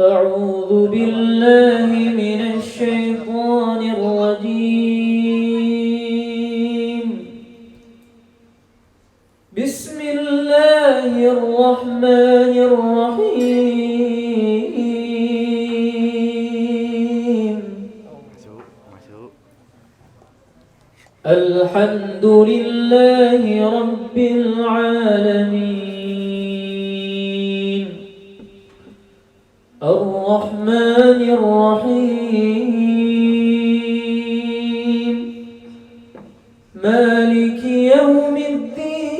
أعوذ بالله من الشيطان الرجيم. بسم الله الرحمن الرحيم. الحمد لله رب العالمين الرحمن الرحيم مالك يوم الدين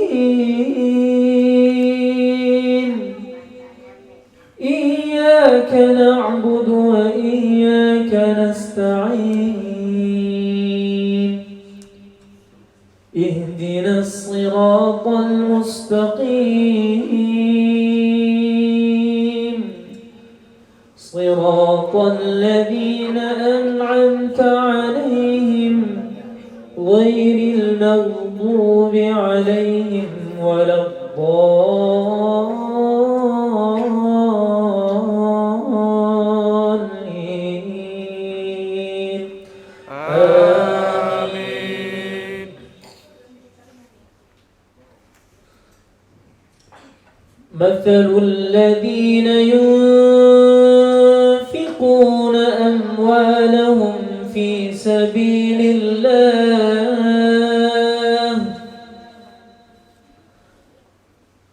إياك نعبد وإياك نستعين اهدنا الصراط المستقيم صراط الذين أنعمت عليهم غير المغضوب عليهم ولا الضالين آمين. مثل الذين ينفقون أموالهم في سبيل الله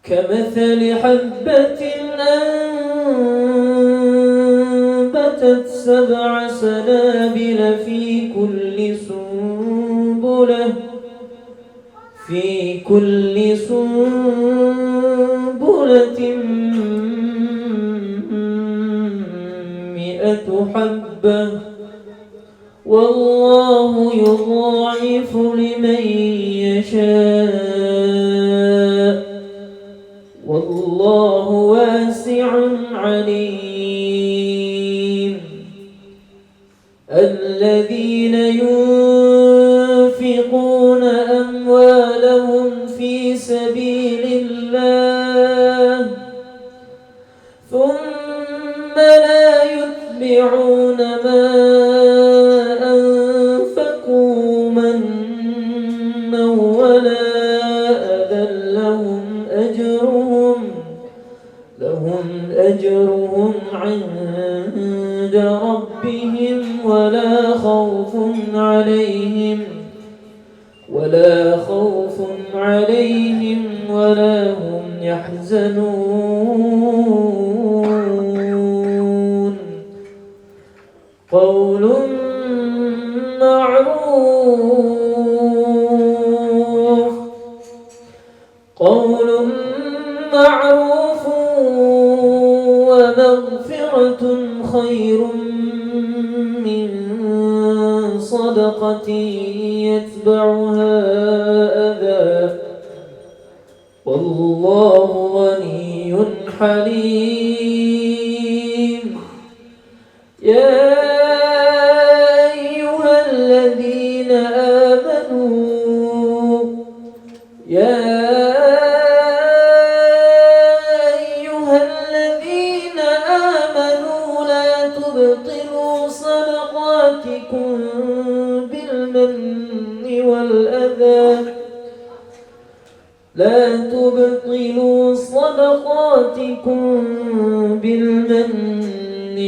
كمثل حبة أنبتت 7 سنابل في كل سنبلة 100 حبة والله يضاعف لمن يشاء والله واسع عليم. الذين ينفقون أموالهم في سبيل الله ثم لا يتبعون ما أنفقوا منا ولا أذى لهم أجرهم عند ربهم ولا خوف عليهم ولا هم يحزنون. قول معروف ومغفرة خير من صدقة يتبعها أذى والله غني حليم. يا أيها الذين آمنوا لا تبطلوا صدقاتكم بالمن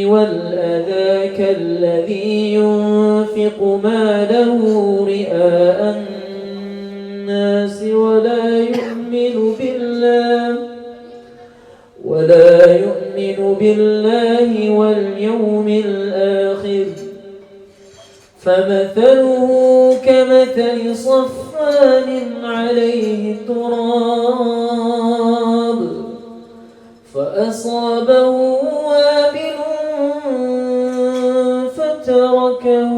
والأذى كالذي ينفق ماله رئاء الناس ولا يؤمن بالله واليوم الآخر فمثله كمثل صفوان عليه تراب فأصابه وابل فتركه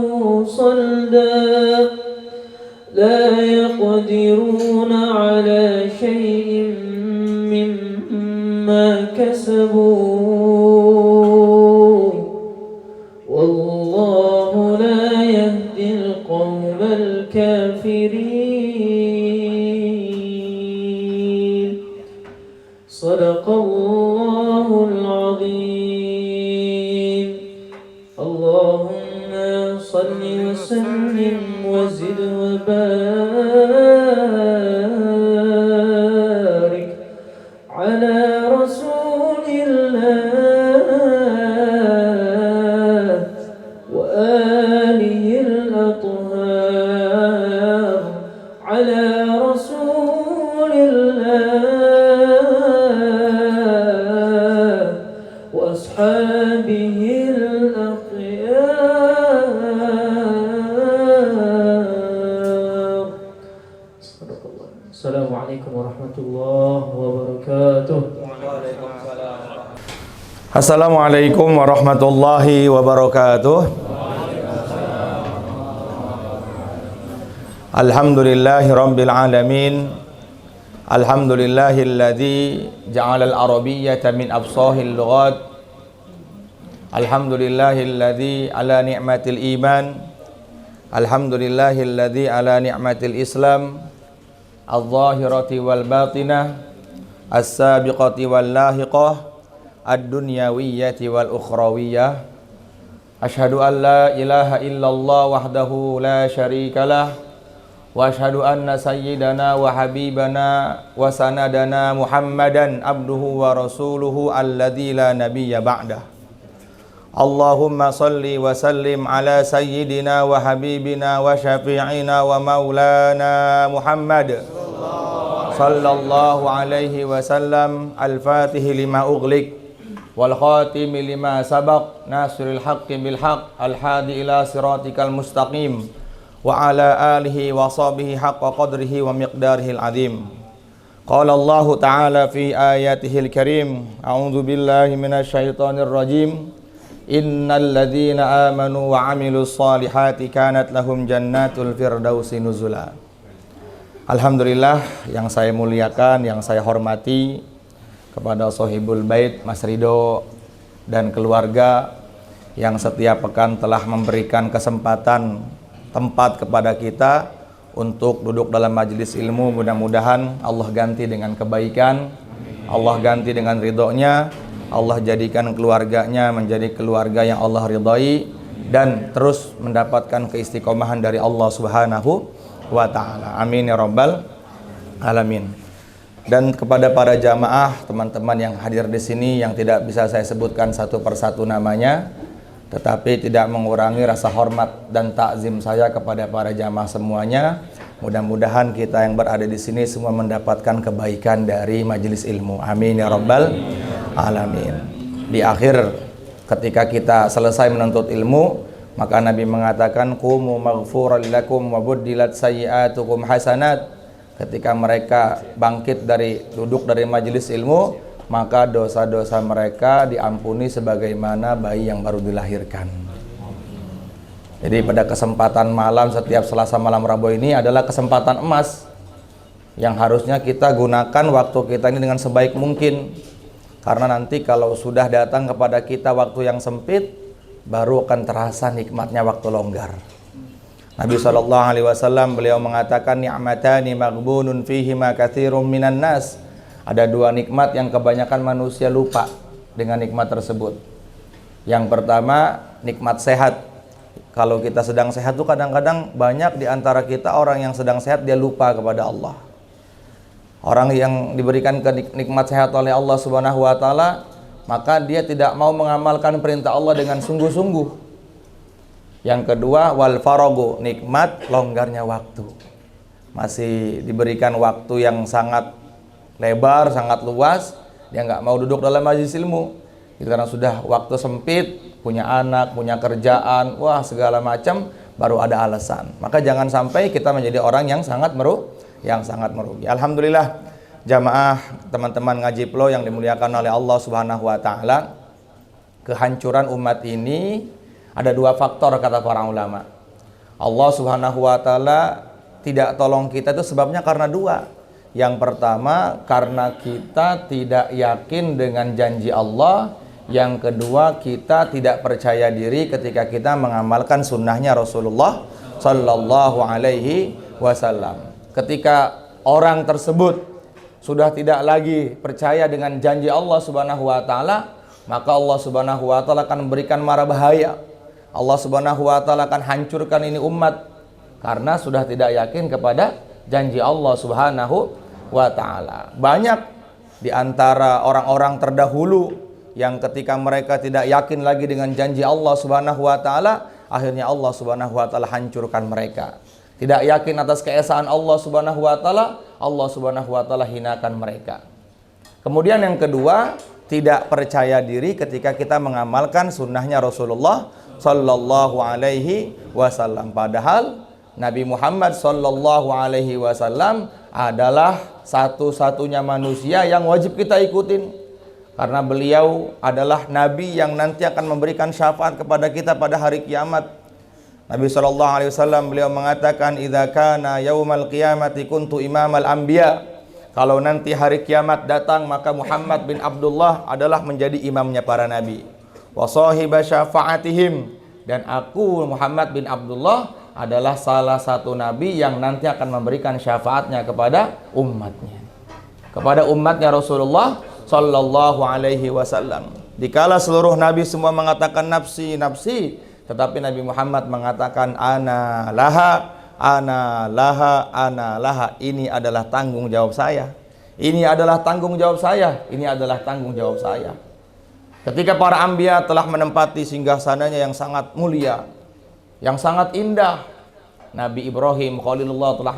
صلدا لا يقدرون على شيء مما كسبوا والله لا يهدي القوم الكافرين. صدق الله العظيم. وسلم وزد وبارك على رسول الله وآله الأطهار على رسول الله وأصحابه الأخيار. السلام عليكم ورحمة الله وبركاته. Assalamualaikum warahmatullahi wabarakatuh. Alhamdulillahi rabbil alamin. Alhamdulillahilladzi ja'ala al-arabiyyata min afsahil lughat. Alhamdulillahilladzi ala ni'matil iman. Alhamdulillahilladzi ala ni'matil islam. Al-zahirati wal batinah, as-sabiqati wal lahiqah, ad-dunyawiyyati wal ukhrawiyyah. Asyhadu an la ilaha illallah wahdahu la syarikalah, wa asyhadu anna sayyidana wa habibana wa sanadana Muhammadan abduhu wa rasuluhu alladzi la nabiyya ba'dah. Allahumma salli wa sallim ala sayyidina wa habibina wa syafi'ina wa maulana Muhammad sallallahu alaihi wasallam, al-fatihi lima ughliq wal khatimi lima sabaq, nasiril haqqi bil haqq, al-hadi ila siratikal mustaqim, wa ala alihi wa sahbihi haqqa qadrihi wa miqdarihil azim. Qala Allah ta'ala fi ayatihil karim, a'udzu billahi minasy syaithanir rajim. Innal ladzina amanu wa 'amilus solihati kanat lahum jannatul firdausi nuzula. Alhamdulillah, yang saya muliakan, yang saya hormati kepada Sohibul Bait Mas Ridho dan keluarga yang setiap pekan telah memberikan kesempatan tempat kepada kita untuk duduk dalam majelis ilmu. Mudah-mudahan Allah ganti dengan kebaikan, Allah ganti dengan ridhonya, Allah jadikan keluarganya menjadi keluarga yang Allah ridhai dan terus mendapatkan keistiqomahan dari Allah Subhanahu wa ta'ala. Amin ya rabbal alamin. Dan kepada para jamaah, teman-teman yang hadir di sini yang tidak bisa saya sebutkan satu persatu namanya, tetapi tidak mengurangi rasa hormat dan takzim saya kepada para jamaah semuanya. Mudah-mudahan kita yang berada di sini semua mendapatkan kebaikan dari majelis ilmu. Amin ya rabbal alamin. Di akhir ketika kita selesai menuntut ilmu, maka Nabi mengatakan qumu maghfuran lakum wa buddilat sayyi'atukum hasanat. Ketika mereka bangkit dari duduk dari majelis ilmu, maka dosa-dosa mereka diampuni sebagaimana bayi yang baru dilahirkan. Jadi pada kesempatan malam setiap Selasa malam Rabu ini adalah kesempatan emas yang harusnya kita gunakan waktu kita ini dengan sebaik mungkin. Karena nanti kalau sudah datang kepada kita waktu yang sempit, baru akan terasa nikmatnya waktu longgar. Nabi SAW beliau mengatakan ni'matani maghbunun fihima katsirum minan nas. Ada dua nikmat yang kebanyakan manusia lupa dengan nikmat tersebut. Yang pertama, nikmat sehat. Kalau kita sedang sehat tuh kadang-kadang banyak di antara kita orang yang sedang sehat dia lupa kepada Allah. Orang yang diberikan nikmat sehat oleh Allah Subhanahu wa taala, maka dia tidak mau mengamalkan perintah Allah dengan sungguh-sungguh. Yang kedua, wal faragu, nikmat longgarnya waktu. Masih diberikan waktu yang sangat lebar, sangat luas, dia nggak mau duduk dalam majelis ilmu. Karena sudah waktu sempit, punya anak, punya kerjaan, wah segala macam, baru ada alasan. Maka jangan sampai kita menjadi orang yang sangat merugi. Alhamdulillah, jamaah teman-teman ngaji Plo yang dimuliakan oleh Allah Subhanahu wa taala. Kehancuran umat ini ada dua faktor kata para ulama. Allah Subhanahu wa taala tidak tolong kita itu sebabnya karena dua. Yang pertama, karena kita tidak yakin dengan janji Allah. Yang kedua, kita tidak percaya diri ketika kita mengamalkan sunnahnya Rasulullah Sallallahu Alaihi Wasallam. Ketika orang tersebut sudah tidak lagi percaya dengan janji Allah Subhanahu wa taala, maka Allah Subhanahu wa taala akan memberikan mara bahaya. Allah Subhanahu wa taala akan hancurkan ini umat karena sudah tidak yakin kepada janji Allah Subhanahu wa taala. Banyak di antara orang-orang terdahulu yang ketika mereka tidak yakin lagi dengan janji Allah Subhanahu wa taala, akhirnya Allah Subhanahu wa taala hancurkan mereka. Tidak yakin atas keesaan Allah Subhanahu wa taala, Allah Subhanahu wa taala hinakan mereka. Kemudian yang kedua, tidak percaya diri ketika kita mengamalkan sunnahnya Rasulullah Sallallahu Alaihi Wasallam. Padahal Nabi Muhammad Sallallahu Alaihi Wasallam adalah satu-satunya manusia yang wajib kita ikutin, karena beliau adalah Nabi yang nanti akan memberikan syafaat kepada kita pada hari kiamat. Nabi Sallallahu Alaihi Wasallam beliau mengatakan, "Idza kana yaumal qiyamati kuntu imamal anbiya." Kalau nanti hari kiamat datang, maka Muhammad bin Abdullah adalah menjadi imamnya para nabi. Wa sahiba syafa'atihim, dan aku Muhammad bin Abdullah adalah salah satu nabi yang nanti akan memberikan syafaatnya kepada umatnya. Kepada umatnya Rasulullah Sallallahu Alaihi Wasallam. Dikala seluruh nabi semua mengatakan nafsi, nafsi, tetapi Nabi Muhammad mengatakan ana laha, ana laha, ana laha. Ini adalah tanggung jawab saya. Ini adalah tanggung jawab saya. Ini adalah tanggung jawab saya. Ketika para anbiya telah menempati singgasananya yang sangat mulia, yang sangat indah, Nabi Ibrahim Khalilullah telah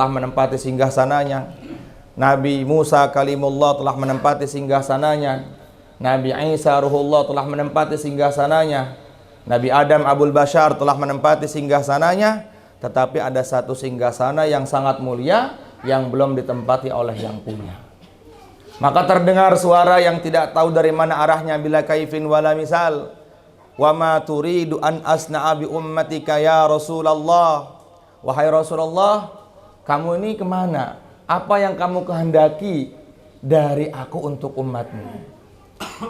menempati singgasananya. Nabi Musa Kalimullah telah menempati singgasananya. Nabi Isa Ruhullah telah menempati singgasananya. Nabi Adam Abul Bashar telah menempati singgasananya. Tetapi ada satu singgasana yang sangat mulia yang belum ditempati oleh yang punya. Maka terdengar suara yang tidak tahu dari mana arahnya, bila kaifin wala misal. Wa ma turidu an asna'a bi ummatika ya Rasulullah. Wahai Rasulullah, kamu ini kemana? Apa yang kamu kehendaki dari aku untuk umatmu?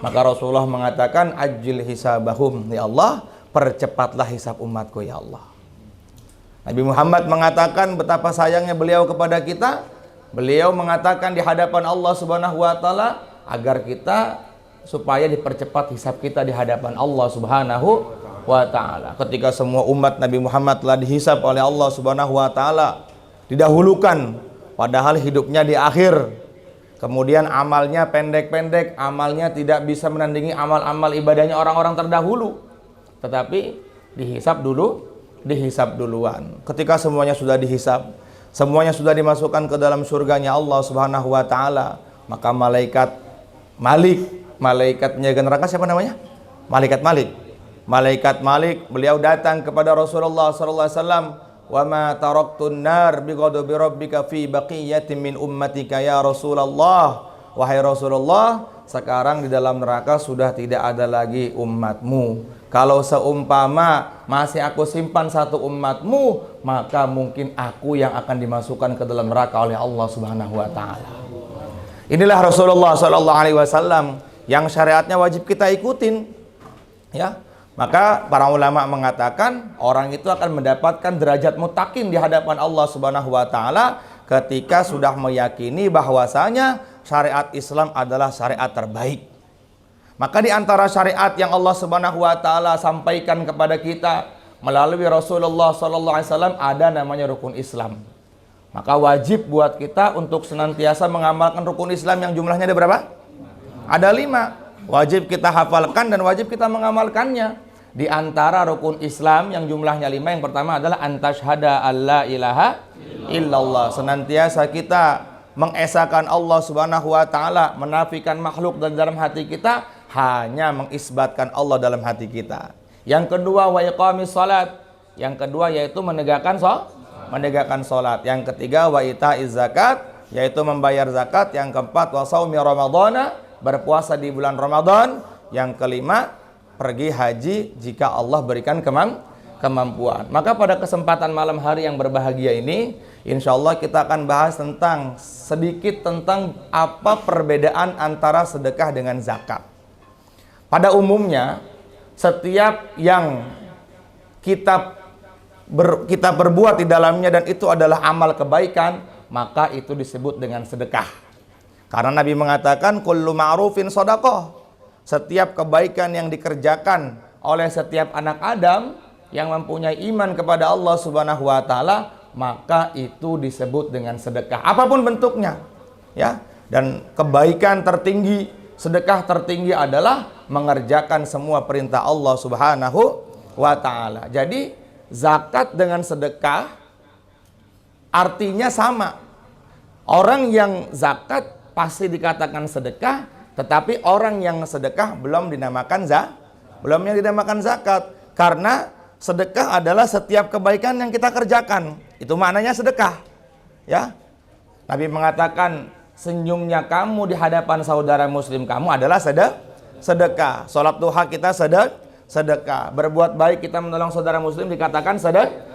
Maka Rasulullah mengatakan, ajil hisabahum, ya Allah, percepatlah hisab umatku ya Allah. Nabi Muhammad mengatakan betapa sayangnya beliau kepada kita. Beliau mengatakan di hadapan Allah Subhanahu wa taala agar kita supaya dipercepat hisab kita di hadapan Allah Subhanahu wa taala. Ketika semua umat Nabi Muhammad telah dihisab oleh Allah Subhanahu wa taala, didahulukan padahal hidupnya di akhir. Kemudian amalnya pendek-pendek, amalnya tidak bisa menandingi amal-amal ibadahnya orang-orang terdahulu. Tetapi dihisab duluan. Ketika semuanya sudah dihisab, semuanya sudah dimasukkan ke dalam surganya Allah Subhanahu wa taala, maka malaikat penjaga neraka siapa namanya? Malaikat Malik, beliau datang kepada Rasulullah sallallahu alaihi wasallam, "Wa ma taraktun nar bi ghadabi rabbika fi baqiyatin min ummatika ya Rasulullah." Wahai Rasulullah, sekarang di dalam neraka sudah tidak ada lagi umatmu. Kalau seumpama masih aku simpan satu umatmu, maka mungkin aku yang akan dimasukkan ke dalam neraka oleh Allah Subhanahu wa taala. Inilah Rasulullah sallallahu alaihi wasallam yang syariatnya wajib kita ikutin. Ya. Maka para ulama mengatakan orang itu akan mendapatkan derajat muttaqin di hadapan Allah Subhanahu wa taala ketika sudah meyakini bahwasanya syariat Islam adalah syariat terbaik. Maka di antara syariat yang Allah Subhanahu wa taala sampaikan kepada kita melalui Rasulullah sallallahu alaihi wasallam ada namanya rukun Islam. Maka wajib buat kita untuk senantiasa mengamalkan rukun Islam yang jumlahnya ada berapa? Ada 5. Wajib kita hafalkan dan wajib kita mengamalkannya. Di antara rukun Islam yang jumlahnya 5, yang pertama adalah antasyhada alla ilaha illallah. Senantiasa kita mengesahkan Allah Subhanahu wa taala, menafikan makhluk dan dalam hati kita hanya mengisbatkan Allah dalam hati kita. Yang kedua wa iqamis salat. Yang kedua yaitu menegakkan salat. Yang ketiga wa itaiz zakat, yaitu membayar zakat. Yang keempat wa shaumi ramadhana, berpuasa di bulan Ramadan. Yang kelima pergi haji jika Allah berikan kemampuan. Maka pada kesempatan malam hari yang berbahagia ini, insyaallah kita akan bahas sedikit tentang apa perbedaan antara sedekah dengan zakat. Pada umumnya, setiap yang kita perbuat di dalamnya dan itu adalah amal kebaikan, maka itu disebut dengan sedekah. Karena Nabi mengatakan kullu ma'rufin shadaqah. Setiap kebaikan yang dikerjakan oleh setiap anak Adam yang mempunyai iman kepada Allah Subhanahu wa taala, maka itu disebut dengan sedekah apapun bentuknya, ya. Dan kebaikan tertinggi, sedekah tertinggi adalah mengerjakan semua perintah Allah Subhanahu wa taala. Jadi zakat dengan sedekah artinya sama. Orang yang zakat pasti dikatakan sedekah, tetapi orang yang sedekah belum dinamakan zakat. Karena sedekah adalah setiap kebaikan yang kita kerjakan. Itu maknanya sedekah. Ya. Nabi mengatakan senyumnya kamu di hadapan saudara muslim kamu adalah sedekah. Salat duha kita sedekah. Berbuat baik kita menolong saudara muslim dikatakan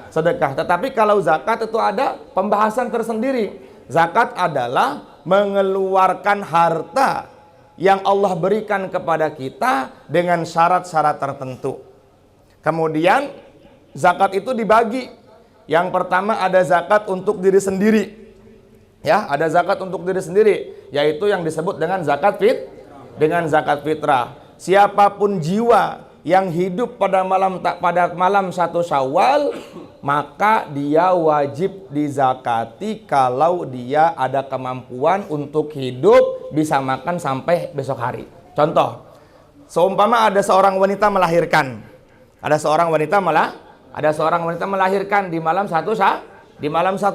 sedekah. Tetapi kalau zakat itu ada pembahasan tersendiri. Zakat adalah mengeluarkan harta yang Allah berikan kepada kita dengan syarat-syarat tertentu. Kemudian zakat itu dibagi. Yang pertama ada zakat untuk diri sendiri. Ya, ada zakat untuk diri sendiri, yaitu yang disebut dengan zakat fitrah. Siapapun jiwa yang hidup pada malam 1 Syawal, maka dia wajib dizakati kalau dia ada kemampuan untuk hidup bisa makan sampai besok hari. Contoh, seumpama ada seorang wanita melahirkan. Ada seorang wanita melahirkan di malam 1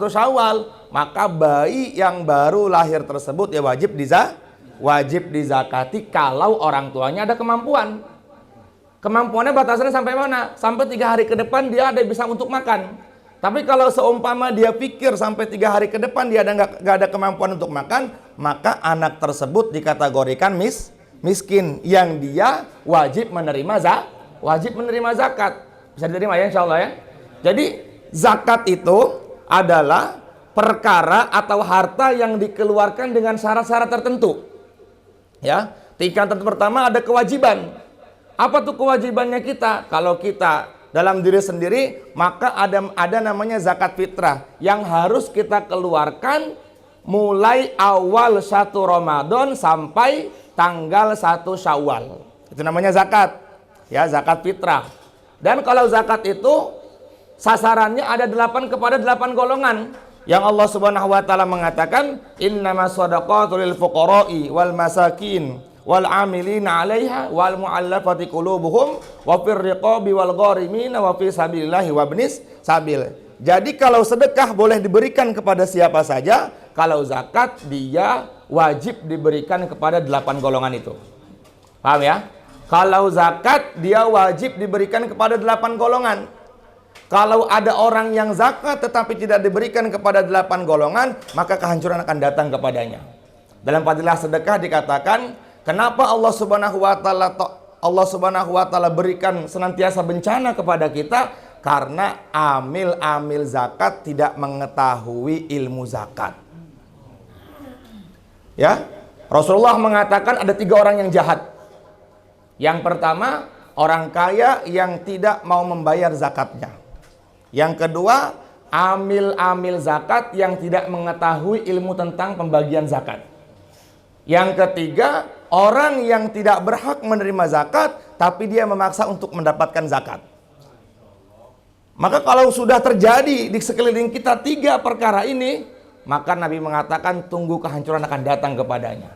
Syawal, maka bayi yang baru lahir tersebut ya wajib dizakati kalau orang tuanya ada kemampuan. Kemampuannya batasannya sampai mana? Sampai 3 hari ke depan dia ada bisa untuk makan. Tapi kalau seumpama dia pikir sampai 3 hari ke depan dia nggak ada kemampuan untuk makan, maka anak tersebut dikategorikan miskin yang dia wajib menerima zakat. Bisa diterima ya insya Allah ya. Jadi zakat itu adalah perkara atau harta yang dikeluarkan dengan syarat-syarat tertentu. Ya, tingkatan pertama ada kewajiban. Apa tuh kewajibannya kita? Kalau kita dalam diri sendiri, maka ada namanya zakat fitrah yang harus kita keluarkan mulai awal 1 Ramadan sampai tanggal 1 Syawal. Itu namanya zakat. Ya, zakat fitrah. Dan kalau zakat itu sasarannya ada 8 kepada 8 golongan. Yang Allah Subhanahu wa taala mengatakan, "Innamas shadaqatu lil fuqara'i wal masakin wal 'amilina 'alaiha wal mu'allafati qulubuhum wa fir riqabi wal gharimina wa fi sabilillahi wa ibnis sabil." Jadi kalau sedekah boleh diberikan kepada siapa saja, kalau zakat dia wajib diberikan kepada 8 golongan itu. Paham ya? Kalau zakat dia wajib diberikan kepada 8 golongan. Kalau ada orang yang zakat tetapi tidak diberikan kepada 8 golongan, maka kehancuran akan datang kepadanya. Dalam fadilah sedekah dikatakan, kenapa Allah Subhanahu wa taala berikan senantiasa bencana kepada kita? Karena amil zakat tidak mengetahui ilmu zakat. Ya, Rasulullah mengatakan ada 3 orang yang jahat. Yang pertama, orang kaya yang tidak mau membayar zakatnya. Yang kedua, amil zakat yang tidak mengetahui ilmu tentang pembagian zakat. Yang ketiga, orang yang tidak berhak menerima zakat, tapi dia memaksa untuk mendapatkan zakat. Maka kalau sudah terjadi di sekeliling kita 3 perkara ini, maka Nabi mengatakan tunggu kehancuran akan datang kepadanya.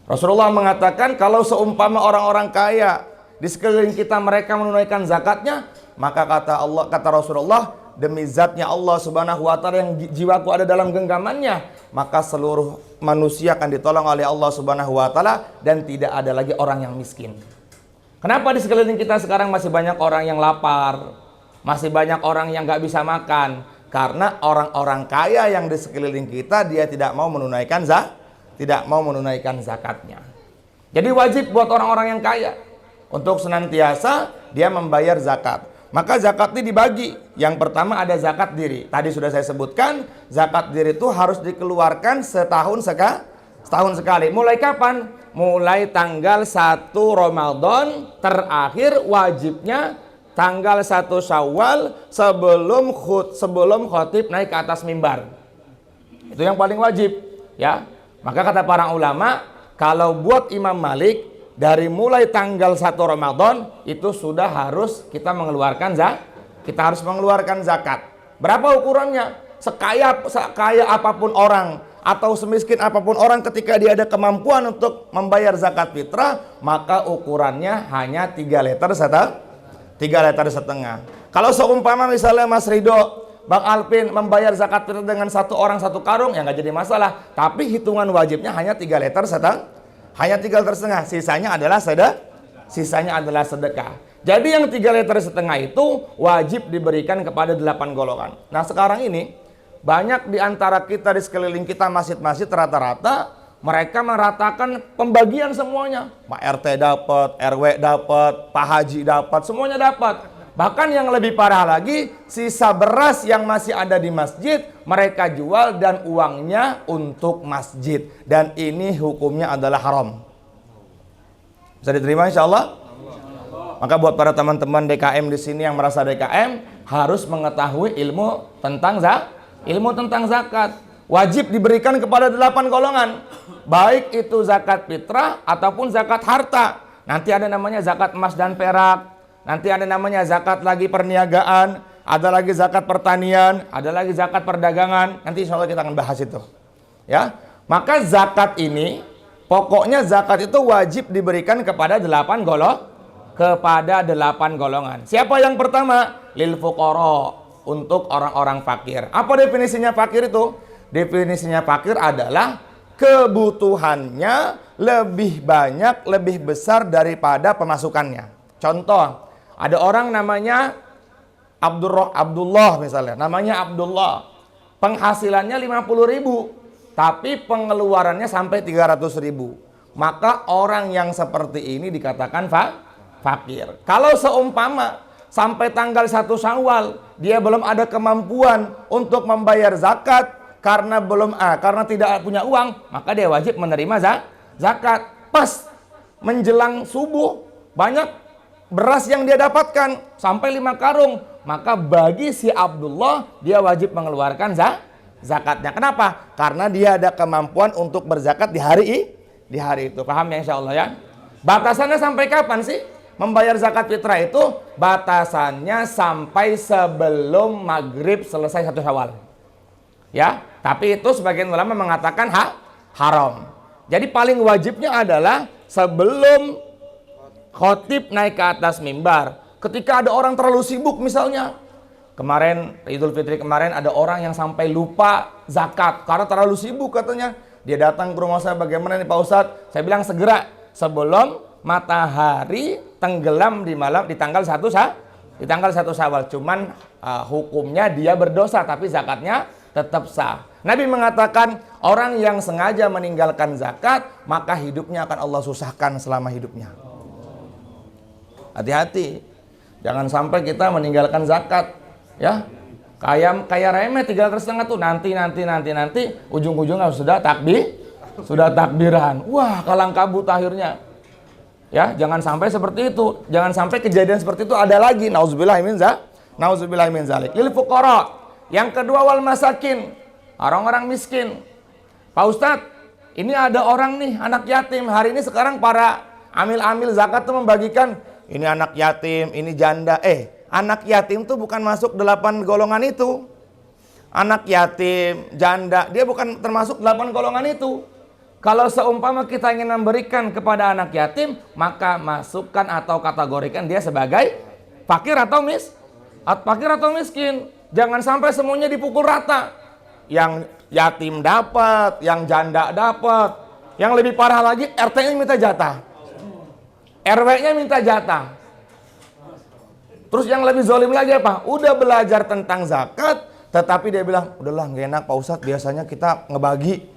Rasulullah mengatakan kalau seumpama orang-orang kaya di sekeliling kita mereka menunaikan zakatnya, maka kata Rasulullah, demi zatnya Allah Subhanahu wa taala yang jiwaku ada dalam genggamannya, maka seluruh manusia akan ditolong oleh Allah Subhanahu wa taala dan tidak ada lagi orang yang miskin. Kenapa di sekeliling kita sekarang masih banyak orang yang lapar, masih banyak orang yang nggak bisa makan? Karena orang-orang kaya yang di sekeliling kita dia tidak mau menunaikan zakatnya. Jadi wajib buat orang-orang yang kaya untuk senantiasa dia membayar zakat. Maka zakat ini dibagi. Yang pertama ada zakat diri. Tadi sudah saya sebutkan, zakat diri itu harus dikeluarkan setahun sekali. Mulai kapan? Mulai tanggal 1 Ramadan, terakhir wajibnya tanggal 1 Syawal sebelum khotib naik ke atas mimbar. Itu yang paling wajib, ya. Maka kata para ulama, kalau buat Imam Malik dari mulai tanggal 1 Ramadan itu sudah harus kita mengeluarkan zakat. Berapa ukurannya? Sekaya apapun orang atau semiskin apapun orang, ketika dia ada kemampuan untuk membayar zakat fitrah, maka ukurannya hanya 3 liter setengah. Kalau seumpama misalnya Mas Ridho, Bang Alpin membayar zakat fitrah dengan 1 orang 1 karung, ya nggak jadi masalah. Tapi hitungan wajibnya hanya 3 liter setengah. Sisanya adalah sedekah. Jadi yang 3 liter setengah itu wajib diberikan kepada 8 golongan. Nah sekarang ini banyak di antara kita di sekeliling kita masjid-masjid rata-rata mereka meratakan pembagian semuanya. Pak RT dapat, RW dapat, Pak Haji dapat, semuanya dapat. Bahkan yang lebih parah lagi, sisa beras yang masih ada di masjid mereka jual dan uangnya untuk masjid. Dan ini hukumnya adalah haram. Bisa diterima insya Allah? Maka buat para teman-teman DKM di sini yang merasa DKM harus mengetahui ilmu tentang zakat. Wajib diberikan kepada 8 golongan. Baik itu zakat fitrah ataupun zakat harta. Nanti ada namanya zakat emas dan perak. Nanti ada namanya zakat lagi perniagaan. Ada lagi zakat pertanian. Ada lagi zakat perdagangan. Nanti insya Allah kita akan bahas itu. Ya, maka zakat ini, pokoknya zakat itu wajib diberikan kepada 8 golongan. Siapa yang pertama? Lil fuqara, untuk orang-orang fakir. Apa definisinya fakir itu? Definisinya fakir adalah kebutuhannya lebih banyak, lebih besar daripada pemasukannya. Contoh, ada orang namanya Abdullah misalnya, namanya Abdullah. Penghasilannya 50.000, tapi pengeluarannya sampai 300.000. Maka orang yang seperti ini dikatakan fakir. Kalau seumpama sampai tanggal 1 Syawal dia belum ada kemampuan untuk membayar zakat karena tidak punya uang, maka dia wajib menerima zakat. Pas menjelang subuh banyak beras yang dia dapatkan sampai 5 karung, maka bagi si Abdullah dia wajib mengeluarkan zakatnya. Kenapa? Karena dia ada kemampuan untuk berzakat di hari itu. Paham ya insya Allah ya? Batasannya sampai kapan sih? Membayar zakat fitrah itu batasannya sampai sebelum maghrib selesai 1 Syawal. Ya, tapi itu sebagian ulama mengatakan haram. Jadi paling wajibnya adalah sebelum khotib naik ke atas mimbar. Ketika ada orang terlalu sibuk misalnya. Kemarin Idul Fitri kemarin ada orang yang sampai lupa zakat karena terlalu sibuk katanya. Dia datang ke rumah saya, bagaimana nih Pak Ustadz? Saya bilang segera sebelum matahari tenggelam di tanggal 1 Syawal. Cuman hukumnya dia berdosa, tapi zakatnya tetap sah. Nabi mengatakan orang yang sengaja meninggalkan zakat, maka hidupnya akan Allah susahkan selama hidupnya. Hati-hati, jangan sampai kita meninggalkan zakat, ya. Kayak remeh 3 liter setengah tuh nanti ujung-ujungnya sudah takbiran. Wah, kalang kabut akhirnya. Ya, jangan sampai seperti itu. Jangan sampai kejadian seperti itu ada lagi. Nauzubillah min zalik. Lil fuqara. Yang kedua wal masakin, orang-orang miskin. Pak Ustadz, ini ada orang nih anak yatim. Hari ini sekarang para amil-amil zakat tuh membagikan ini anak yatim, ini janda. Anak yatim tuh bukan masuk 8 golongan itu. Anak yatim, janda, dia bukan termasuk 8 golongan itu. Kalau seumpama kita ingin memberikan kepada anak yatim, maka masukkan atau kategorikan dia sebagai fakir atau miskin. Jangan sampai semuanya dipukul rata. Yang yatim dapat, yang janda dapat. Yang lebih parah lagi, RT-nya minta jatah. RW-nya minta jatah. Terus yang lebih zalim lagi apa? Udah belajar tentang zakat, tetapi dia bilang, udahlah gak enak Pak Ustadz, biasanya kita ngebagi.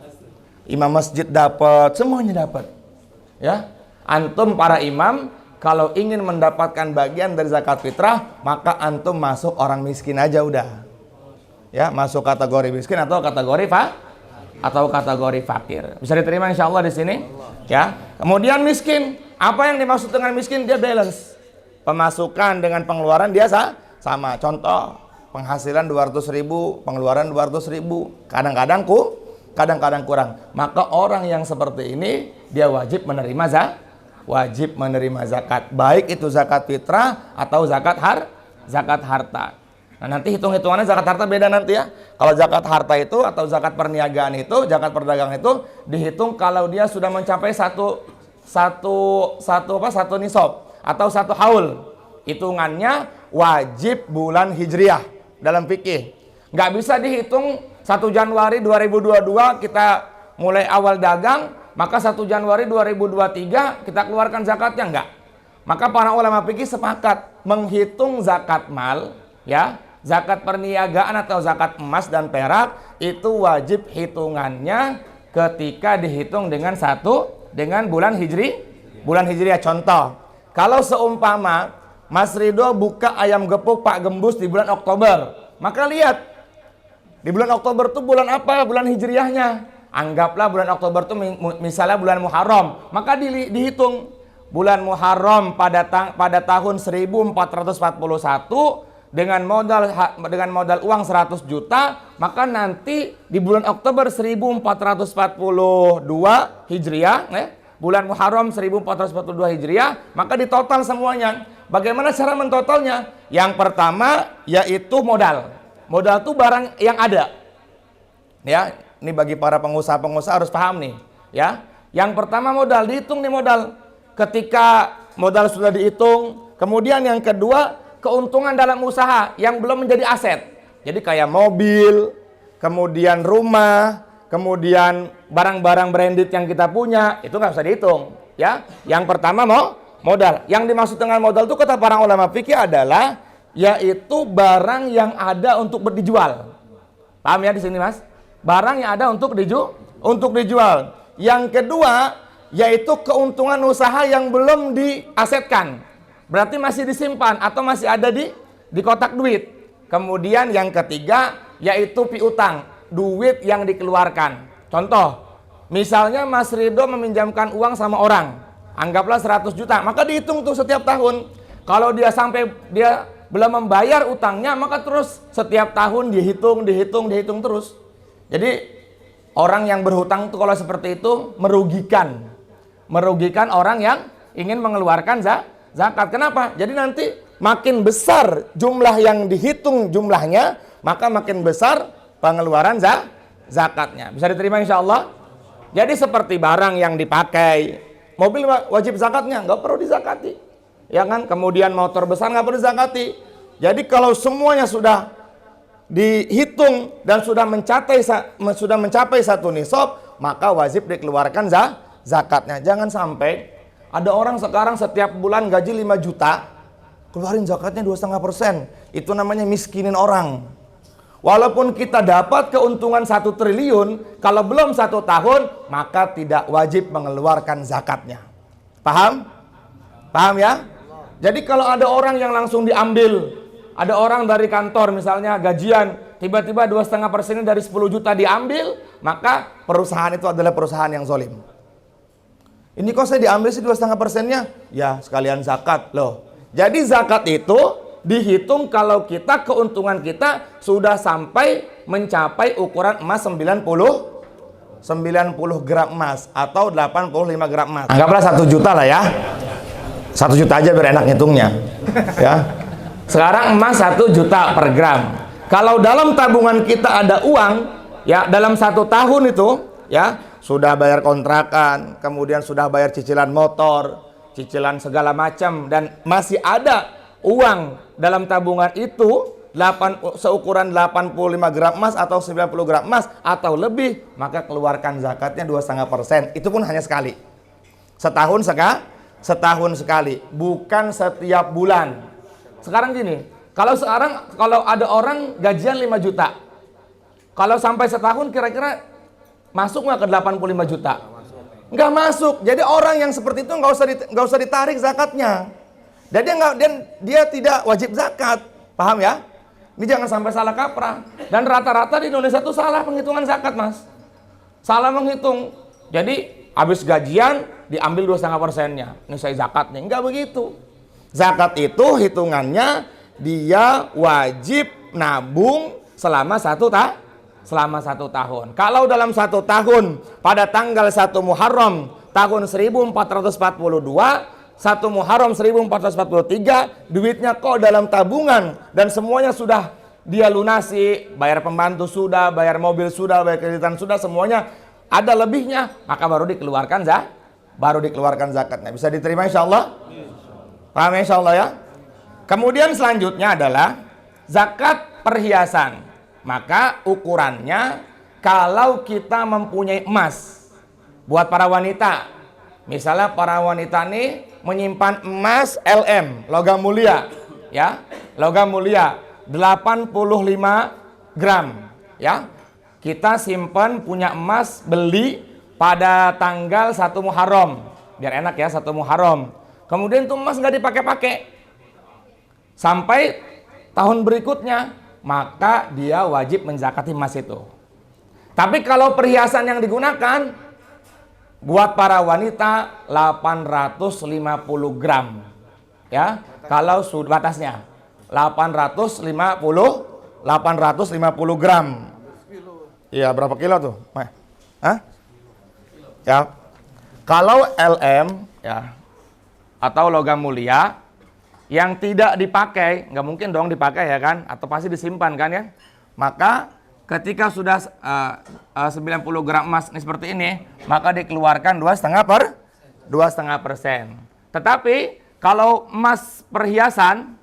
Imam masjid dapat, semuanya dapat. Ya, antum para imam kalau ingin mendapatkan bagian dari zakat fitrah, maka antum masuk orang miskin aja udah. Ya, masuk kategori miskin atau kategori fakir. Bisa diterima insya Allah di sini. Ya. Kemudian miskin, apa yang dimaksud dengan miskin? Dia balance. Pemasukan dengan pengeluaran dia sama. Contoh, penghasilan 200.000, pengeluaran 200.000. Kadang-kadang kurang. Maka orang yang seperti ini dia wajib menerima wajib menerima zakat. Baik itu zakat fitrah atau zakat harta. Nah, nanti hitung-hitungannya zakat harta beda nanti ya. Kalau zakat harta itu atau zakat perniagaan itu, zakat perdagangan itu dihitung kalau dia sudah mencapai satu nisab atau satu haul. Hitungannya wajib bulan hijriah dalam fikih. Nggak bisa dihitung 1 Januari 2022 kita mulai awal dagang, maka 1 Januari 2023 kita keluarkan zakatnya, enggak. Maka para ulama fikih sepakat menghitung zakat mal, ya, zakat perniagaan atau zakat emas dan perak itu wajib hitungannya ketika dihitung dengan bulan hijriah. Contoh, kalau seumpama Mas Ridho buka ayam gepuk Pak Gembus di bulan Oktober, maka lihat di bulan Oktober itu bulan apa? Bulan hijriahnya. Anggaplah bulan Oktober itu misalnya bulan Muharram, maka dihitung bulan Muharram pada tahun 1441 dengan modal uang 100 juta, maka nanti di bulan Oktober 1442 Hijriah, bulan Muharram 1442 Hijriah, maka ditotal semuanya. Bagaimana cara mentotalnya? Yang pertama yaitu modal. Modal itu barang yang ada. Ya, ini bagi para pengusaha harus paham nih, ya. Yang pertama modal, dihitung nih modal. Ketika modal sudah dihitung, kemudian yang kedua keuntungan dalam usaha yang belum menjadi aset. Jadi kayak mobil, kemudian rumah, kemudian barang-barang branded yang kita punya, itu nggak usah dihitung, ya. Yang pertama modal. Yang dimaksud dengan modal itu kata para ulama fikih adalah yaitu barang yang ada untuk dijual. Paham ya di sini, Mas? Barang yang ada untuk dijual. Yang kedua yaitu keuntungan usaha yang belum diasetkan. Berarti masih disimpan atau masih ada di kotak duit. Kemudian yang ketiga yaitu piutang, duit yang dikeluarkan. Contoh, misalnya Mas Ridho meminjamkan uang sama orang, anggaplah 100 juta, maka dihitung tuh setiap tahun. Kalau dia belum membayar utangnya, maka terus setiap tahun dihitung terus. Jadi orang yang berhutang itu kalau seperti itu merugikan orang yang ingin mengeluarkan zakat. Kenapa? Jadi nanti makin besar jumlah yang dihitung jumlahnya, maka makin besar pengeluaran zakatnya. Bisa diterima insya Allah? Jadi seperti barang yang dipakai, mobil wajib zakatnya, nggak perlu dizakati, ya kan? Kemudian motor besar nggak perlu dizakati. Jadi kalau semuanya sudah dihitung dan sudah mencapai satu nisab, maka wajib dikeluarkan zakatnya. Jangan sampai ada orang sekarang setiap bulan gaji 5 juta, keluarin zakatnya 2,5%. Itu namanya miskinin orang. Walaupun kita dapat keuntungan 1 triliun, kalau belum 1 tahun, maka tidak wajib mengeluarkan zakatnya. Paham? Paham ya? Jadi kalau ada orang yang langsung diambil, ada orang dari kantor misalnya gajian, tiba-tiba 2,5% dari 10 juta diambil, maka perusahaan itu adalah perusahaan yang zalim. Ini kok saya diambil sih 2,5%-nya? Ya sekalian zakat loh. Jadi zakat itu dihitung kalau keuntungan kita sudah sampai mencapai ukuran emas 90 gram emas atau 85 gram emas. Anggaplah 1 juta lah ya. 1 juta aja biar enak ngitungnya. Ya. Sekarang emas 1 juta per gram. Kalau dalam tabungan kita ada uang, ya dalam 1 tahun itu, ya sudah bayar kontrakan, kemudian sudah bayar cicilan motor, cicilan segala macam, dan masih ada uang dalam tabungan itu seukuran 85 gram emas atau 90 gram emas atau lebih, maka keluarkan zakatnya 2,5%. Itu pun hanya sekali. Setahun sekali, bukan setiap bulan. Sekarang gini, kalau ada orang gajian 5 juta, kalau sampai setahun kira-kira masuk nggak ke 85 juta? Nggak masuk. Jadi orang yang seperti itu nggak usah ditarik zakatnya. Dan dia tidak wajib zakat. Paham ya? Ini jangan sampai salah kaprah. Dan rata-rata di Indonesia itu salah penghitungan zakat, Mas. Salah menghitung. Jadi habis gajian diambil 2,5%-nya. Ini saya zakat nih. Nggak begitu. Zakat itu hitungannya dia wajib nabung selama 1 tahun. Kalau dalam 1 tahun pada tanggal 1 Muharram tahun 1442, 1 Muharram 1443, duitnya kok dalam tabungan dan semuanya sudah dia lunasi, bayar pembantu sudah, bayar mobil sudah, bayar kreditan sudah, semuanya ada lebihnya, maka baru dikeluarkan zakatnya. Bisa diterima insya Allah? Paham insya Allah ya? Kemudian selanjutnya adalah zakat perhiasan. Maka ukurannya, kalau kita mempunyai emas, buat para wanita, misalnya para wanita nih menyimpan emas LM, logam mulia, ya, logam mulia 85 gram, ya, kita simpan punya emas, beli pada tanggal 1 Muharram, biar enak ya, 1 Muharram. Kemudian tuh emas nggak dipakai-pakai sampai tahun berikutnya, maka dia wajib menzakati emas itu. Tapi kalau perhiasan yang digunakan buat para wanita 850 gram, ya, kalau sudah batasnya 850 gram. Iya, berapa kilo tuh? Hah? Ya. Kalau LM ya atau logam mulia yang tidak dipakai, nggak mungkin dong dipakai ya kan, atau pasti disimpan kan ya. Maka ketika sudah 90 gram emas ini seperti ini, maka dikeluarkan 2,5%. Tetapi kalau emas perhiasan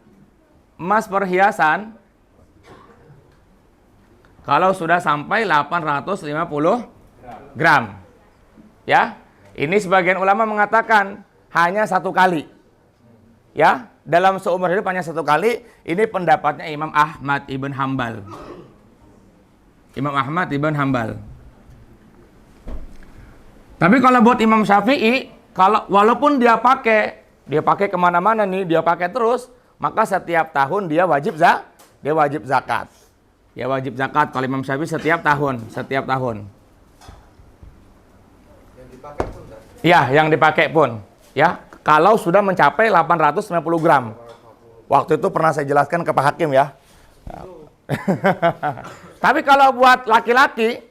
kalau sudah sampai 850 gram, ya, ini sebagian ulama mengatakan hanya 1 kali, ya, dalam seumur hidup hanya 1 kali. Ini pendapatnya Imam Ahmad ibn Hambal. Imam Ahmad ibn Hambal. Tapi kalau buat Imam Syafi'i, kalau walaupun dia pakai kemana-mana nih, dia pakai terus, maka setiap tahun dia wajib zakat. Dia wajib zakat kalau Imam Syafi'i setiap tahun. Ya, yang dipakai pun, ya, kalau sudah mencapai 850 gram. Waktu itu pernah saya jelaskan ke Pak Hakim ya. Tapi kalau buat laki-laki,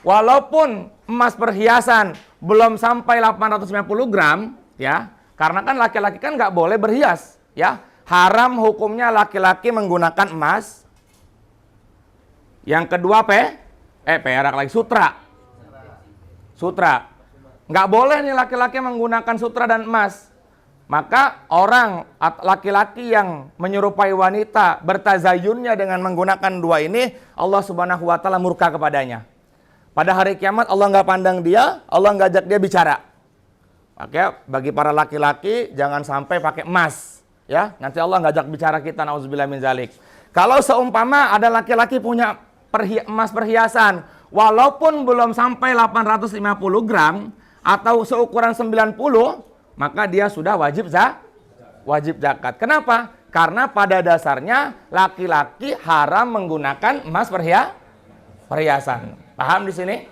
walaupun emas perhiasan belum sampai 850 gram, ya, karena kan laki-laki kan nggak boleh berhias, ya, haram hukumnya laki-laki menggunakan emas. Yang kedua perak lagi, sutra, nggak boleh nih laki-laki menggunakan sutra dan emas. Maka orang laki-laki yang menyerupai wanita bertazayunnya dengan menggunakan dua ini, Allah Subhanahu wa taala murka kepadanya. Pada hari kiamat Allah nggak pandang dia, Allah nggak ajak dia bicara. Makanya bagi para laki-laki jangan sampai pakai emas, ya. Nanti Allah nggak ajak bicara kita, nauzubillah min zalik. Kalau seumpama ada laki-laki punya emas perhiasan, walaupun belum sampai 850 gram atau seukuran 90, maka dia sudah wajib zakat. Kenapa? Karena pada dasarnya laki-laki haram menggunakan emas perhiasan. Paham di sini?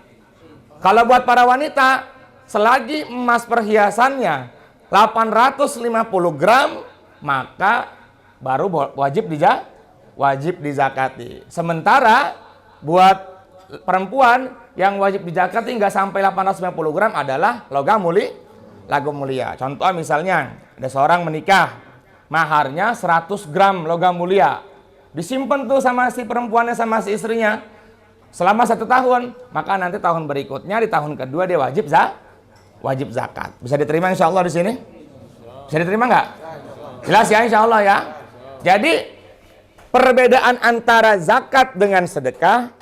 Kalau buat para wanita, selagi emas perhiasannya 850 gram, maka baru wajib dizakati. Sementara buat perempuan yang wajib dizakati nggak sampai 850 gram adalah logam mulia. Contoh misalnya ada seorang menikah, maharnya 100 gram logam mulia, disimpan tuh sama si perempuannya sama si istrinya selama 1 tahun, maka nanti tahun berikutnya di tahun kedua dia wajib zakat. Bisa diterima insya Allah di sini? Bisa diterima nggak? Jelas ya insya Allah ya. Jadi perbedaan antara zakat dengan sedekah,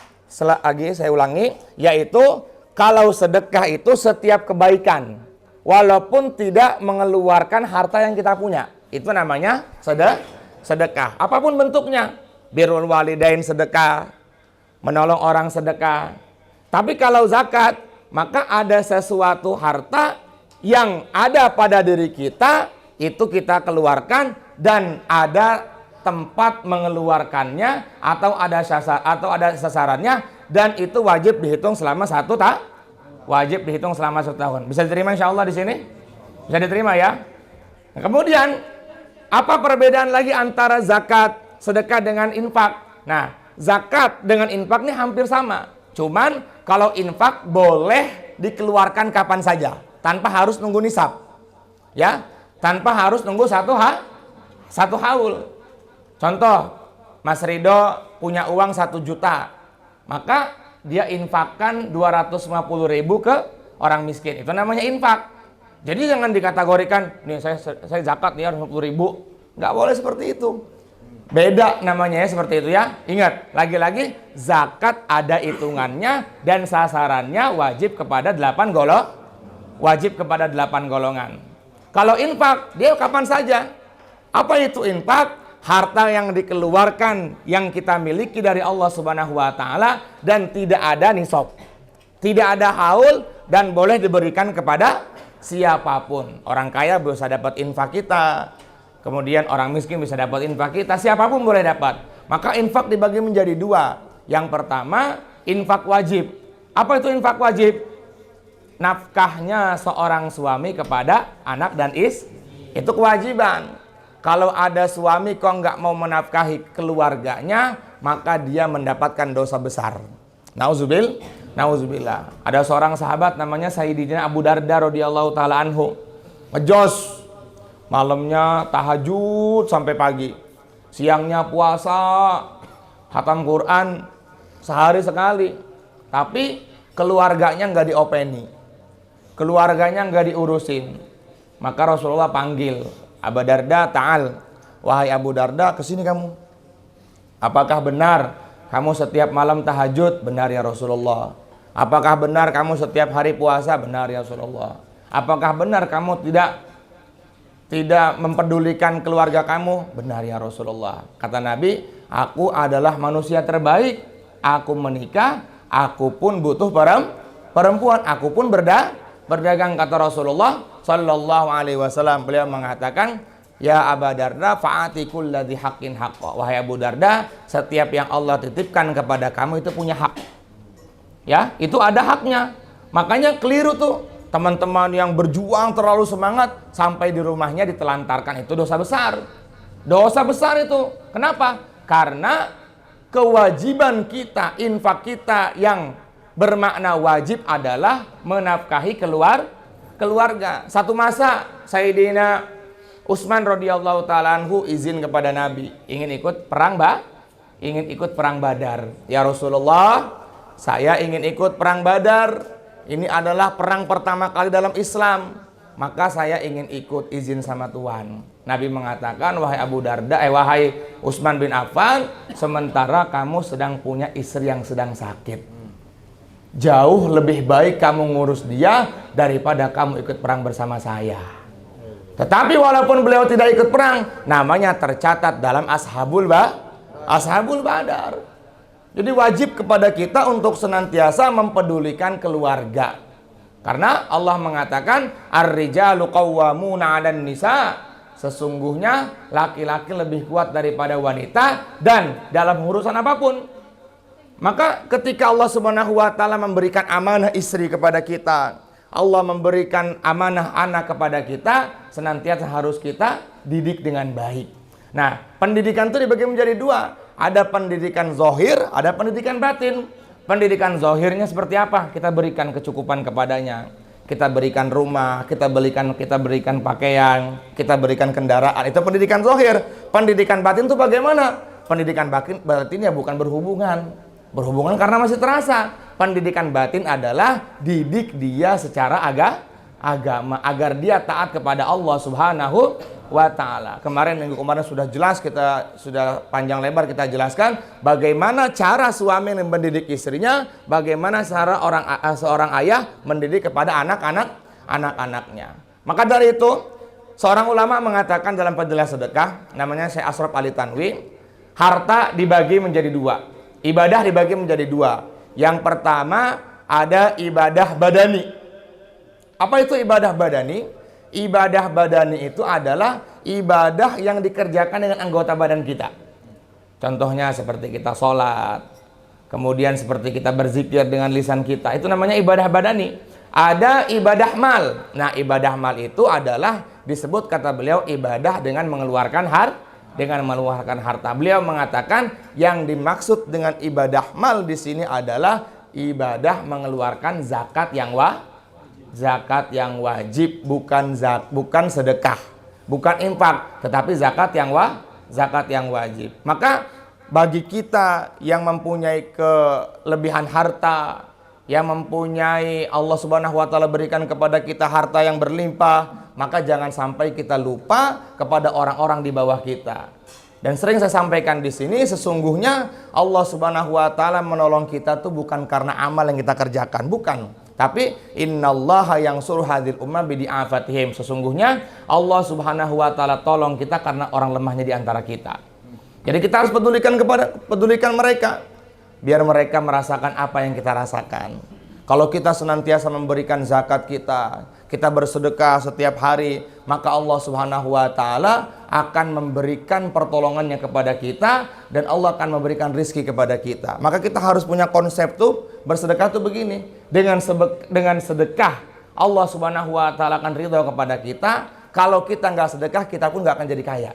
lagi saya ulangi, yaitu kalau sedekah itu setiap kebaikan, walaupun tidak mengeluarkan harta yang kita punya, itu namanya sedekah. Apapun bentuknya, birrul walidain sedekah, menolong orang sedekah. Tapi kalau zakat, maka ada sesuatu harta yang ada pada diri kita, itu kita keluarkan, dan ada tempat mengeluarkannya atau ada sasarannya, dan itu wajib dihitung selama 1 tahun. Bisa diterima insya Allah di sini? Bisa diterima ya? Nah, kemudian apa perbedaan lagi antara zakat, sedekah dengan infak? Nah, zakat dengan infak ini hampir sama. Cuman kalau infak boleh dikeluarkan kapan saja, tanpa harus nunggu nisab. Ya, tanpa harus nunggu satu haul. Contoh, Mas Ridho punya uang 1 juta, maka dia infakkan 250.000 ke orang miskin. Itu namanya infak. Jadi jangan dikategorikan, nih saya zakat nih 50.000. Nggak boleh seperti itu. Beda namanya ya, seperti itu ya. Ingat, lagi-lagi zakat ada hitungannya dan sasarannya wajib kepada 8 golongan. Kalau infak, dia kapan saja. Apa itu infak? Harta yang dikeluarkan, yang kita miliki dari Allah Subhanahu wa Ta'ala, dan tidak ada nisab, tidak ada haul, dan boleh diberikan kepada siapapun. Orang kaya bisa dapat infak kita, kemudian orang miskin bisa dapat infak kita, siapapun boleh dapat. Maka infak dibagi menjadi 2. Yang pertama, infak wajib. Apa itu infak wajib? Nafkahnya seorang suami kepada anak dan itu kewajiban. Kalau ada suami kok nggak mau menafkahi keluarganya, maka dia mendapatkan dosa besar. Nauzubillah. Ada seorang sahabat namanya Sayyidina Abu Darda radhiyallahu taala anhu. Ngejos. Malamnya tahajud sampai pagi. Siangnya puasa, khatam Quran sehari sekali. Tapi keluarganya nggak diopeni. Keluarganya nggak diurusin. Maka Rasulullah panggil, Abu Darda, ta'al. Wahai Abu Darda, kesini kamu. Apakah benar kamu setiap malam tahajud? Benar ya Rasulullah. Apakah benar kamu setiap hari puasa? Benar ya Rasulullah. Apakah benar kamu tidak mempedulikan keluarga kamu? Benar ya Rasulullah. Kata Nabi, aku adalah manusia terbaik. Aku menikah, aku pun butuh perempuan, aku pun berdagang. Kata Rasulullah Sallallahu Alaihi Wasallam, beliau mengatakan, ya Abu Darda, fa'ati kulladzi haqqin haqqa. Wahai Abu Darda, setiap yang Allah titipkan kepada kamu itu punya hak. Ya, itu ada haknya. Makanya keliru tuh teman-teman yang berjuang terlalu semangat sampai di rumahnya ditelantarkan, itu dosa besar. Dosa besar itu. Kenapa? Karena kewajiban kita, infak kita yang bermakna wajib adalah menafkahi keluarga. Satu masa Sayyidina Utsman radhiyallahu taala anhu izin kepada Nabi, ingin ikut perang Badar. Ya Rasulullah, saya ingin ikut perang Badar. Ini adalah perang pertama kali dalam Islam. Maka saya ingin ikut, izin sama Tuhan. Nabi mengatakan, wahai Utsman bin Affan, sementara kamu sedang punya istri yang sedang sakit. Jauh lebih baik kamu ngurus dia daripada kamu ikut perang bersama saya. Tetapi walaupun beliau tidak ikut perang, namanya tercatat dalam Ashabul Badar. Jadi wajib kepada kita untuk senantiasa mempedulikan keluarga. Karena Allah mengatakan, ar-rijalu qawwamuna 'alan nisa. Sesungguhnya laki-laki lebih kuat daripada wanita dan dalam urusan apapun. Maka ketika Allah Subhanahu wa Ta'ala memberikan amanah istri kepada kita, Allah memberikan amanah anak kepada kita, senantiasa harus kita didik dengan baik. Nah, pendidikan itu dibagi menjadi 2. Ada pendidikan zahir, ada pendidikan batin. Pendidikan zahirnya seperti apa? Kita berikan kecukupan kepadanya. Kita berikan rumah, kita berikan pakaian, kita berikan kendaraan. Itu pendidikan zahir. Pendidikan batin itu bagaimana? Pendidikan batin ya bukan berhubungan karena masih terasa. Pendidikan batin adalah didik dia secara agama agar dia taat kepada Allah Subhanahu wa Ta'ala. Minggu kemarin sudah jelas, kita sudah panjang lebar kita jelaskan bagaimana cara suami mendidik istrinya, bagaimana cara seorang ayah mendidik kepada anak-anaknya. Maka dari itu seorang ulama mengatakan dalam penjelasan sedekah, namanya Syekh Ashraf Ali Tanwi, harta dibagi menjadi 2. Ibadah dibagi menjadi 2. Yang pertama ada ibadah badani. Apa itu ibadah badani? Ibadah badani itu adalah ibadah yang dikerjakan dengan anggota badan kita. Contohnya seperti kita sholat, kemudian seperti kita berzikir dengan lisan kita. Itu namanya ibadah badani. Ada ibadah mal. Nah, ibadah mal itu adalah disebut kata beliau ibadah dengan mengeluarkan harta. Beliau mengatakan yang dimaksud dengan ibadah mal di sini adalah ibadah mengeluarkan zakat yang wajib, bukan sedekah, bukan infak, tetapi zakat yang wajib. Maka bagi kita yang mempunyai kelebihan harta, yang mempunyai Allah Subhanahu wa taala berikan kepada kita harta yang berlimpah, maka jangan sampai kita lupa kepada orang-orang di bawah kita. Dan sering saya sampaikan di sini, sesungguhnya Allah Subhanahu wa taala menolong kita tuh bukan karena amal yang kita kerjakan, bukan. Tapi innallaha yansuru hadhil ummah bidi'afatihim. Sesungguhnya Allah Subhanahu wa taala tolong kita karena orang lemahnya di antara kita. Jadi kita harus pedulikan mereka biar mereka merasakan apa yang kita rasakan. Kalau kita senantiasa memberikan zakat kita bersedekah setiap hari, maka Allah Subhanahu wa taala akan memberikan pertolongannya kepada kita dan Allah akan memberikan rizki kepada kita. Maka kita harus punya konsep tuh, bersedekah tuh begini. Dengan sedekah Allah Subhanahu wa taala akan ridho kepada kita. Kalau kita nggak sedekah, kita pun nggak akan jadi kaya.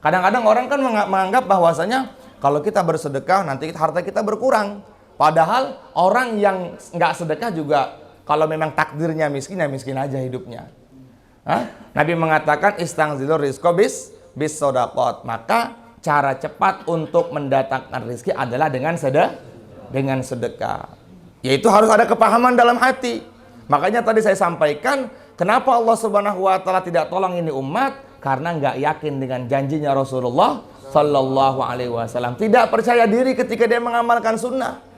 Kadang-kadang orang kan menganggap bahwasanya kalau kita bersedekah nanti harta kita berkurang. Padahal orang yang nggak sedekah juga kalau memang takdirnya miskin, ya miskin aja hidupnya. Nabi mengatakan istangzilur rizqo bis sodaqot. Maka cara cepat untuk mendatangkan rezeki adalah dengan sedekah. Yaitu harus ada kepahaman dalam hati. Makanya tadi saya sampaikan, kenapa Allah Subhanahu wa taala tidak tolong ini umat? Karena nggak yakin dengan janjinya Rasulullah Sallallahu Alaihi Wasallam. Tidak percaya diri ketika dia mengamalkan sunnah.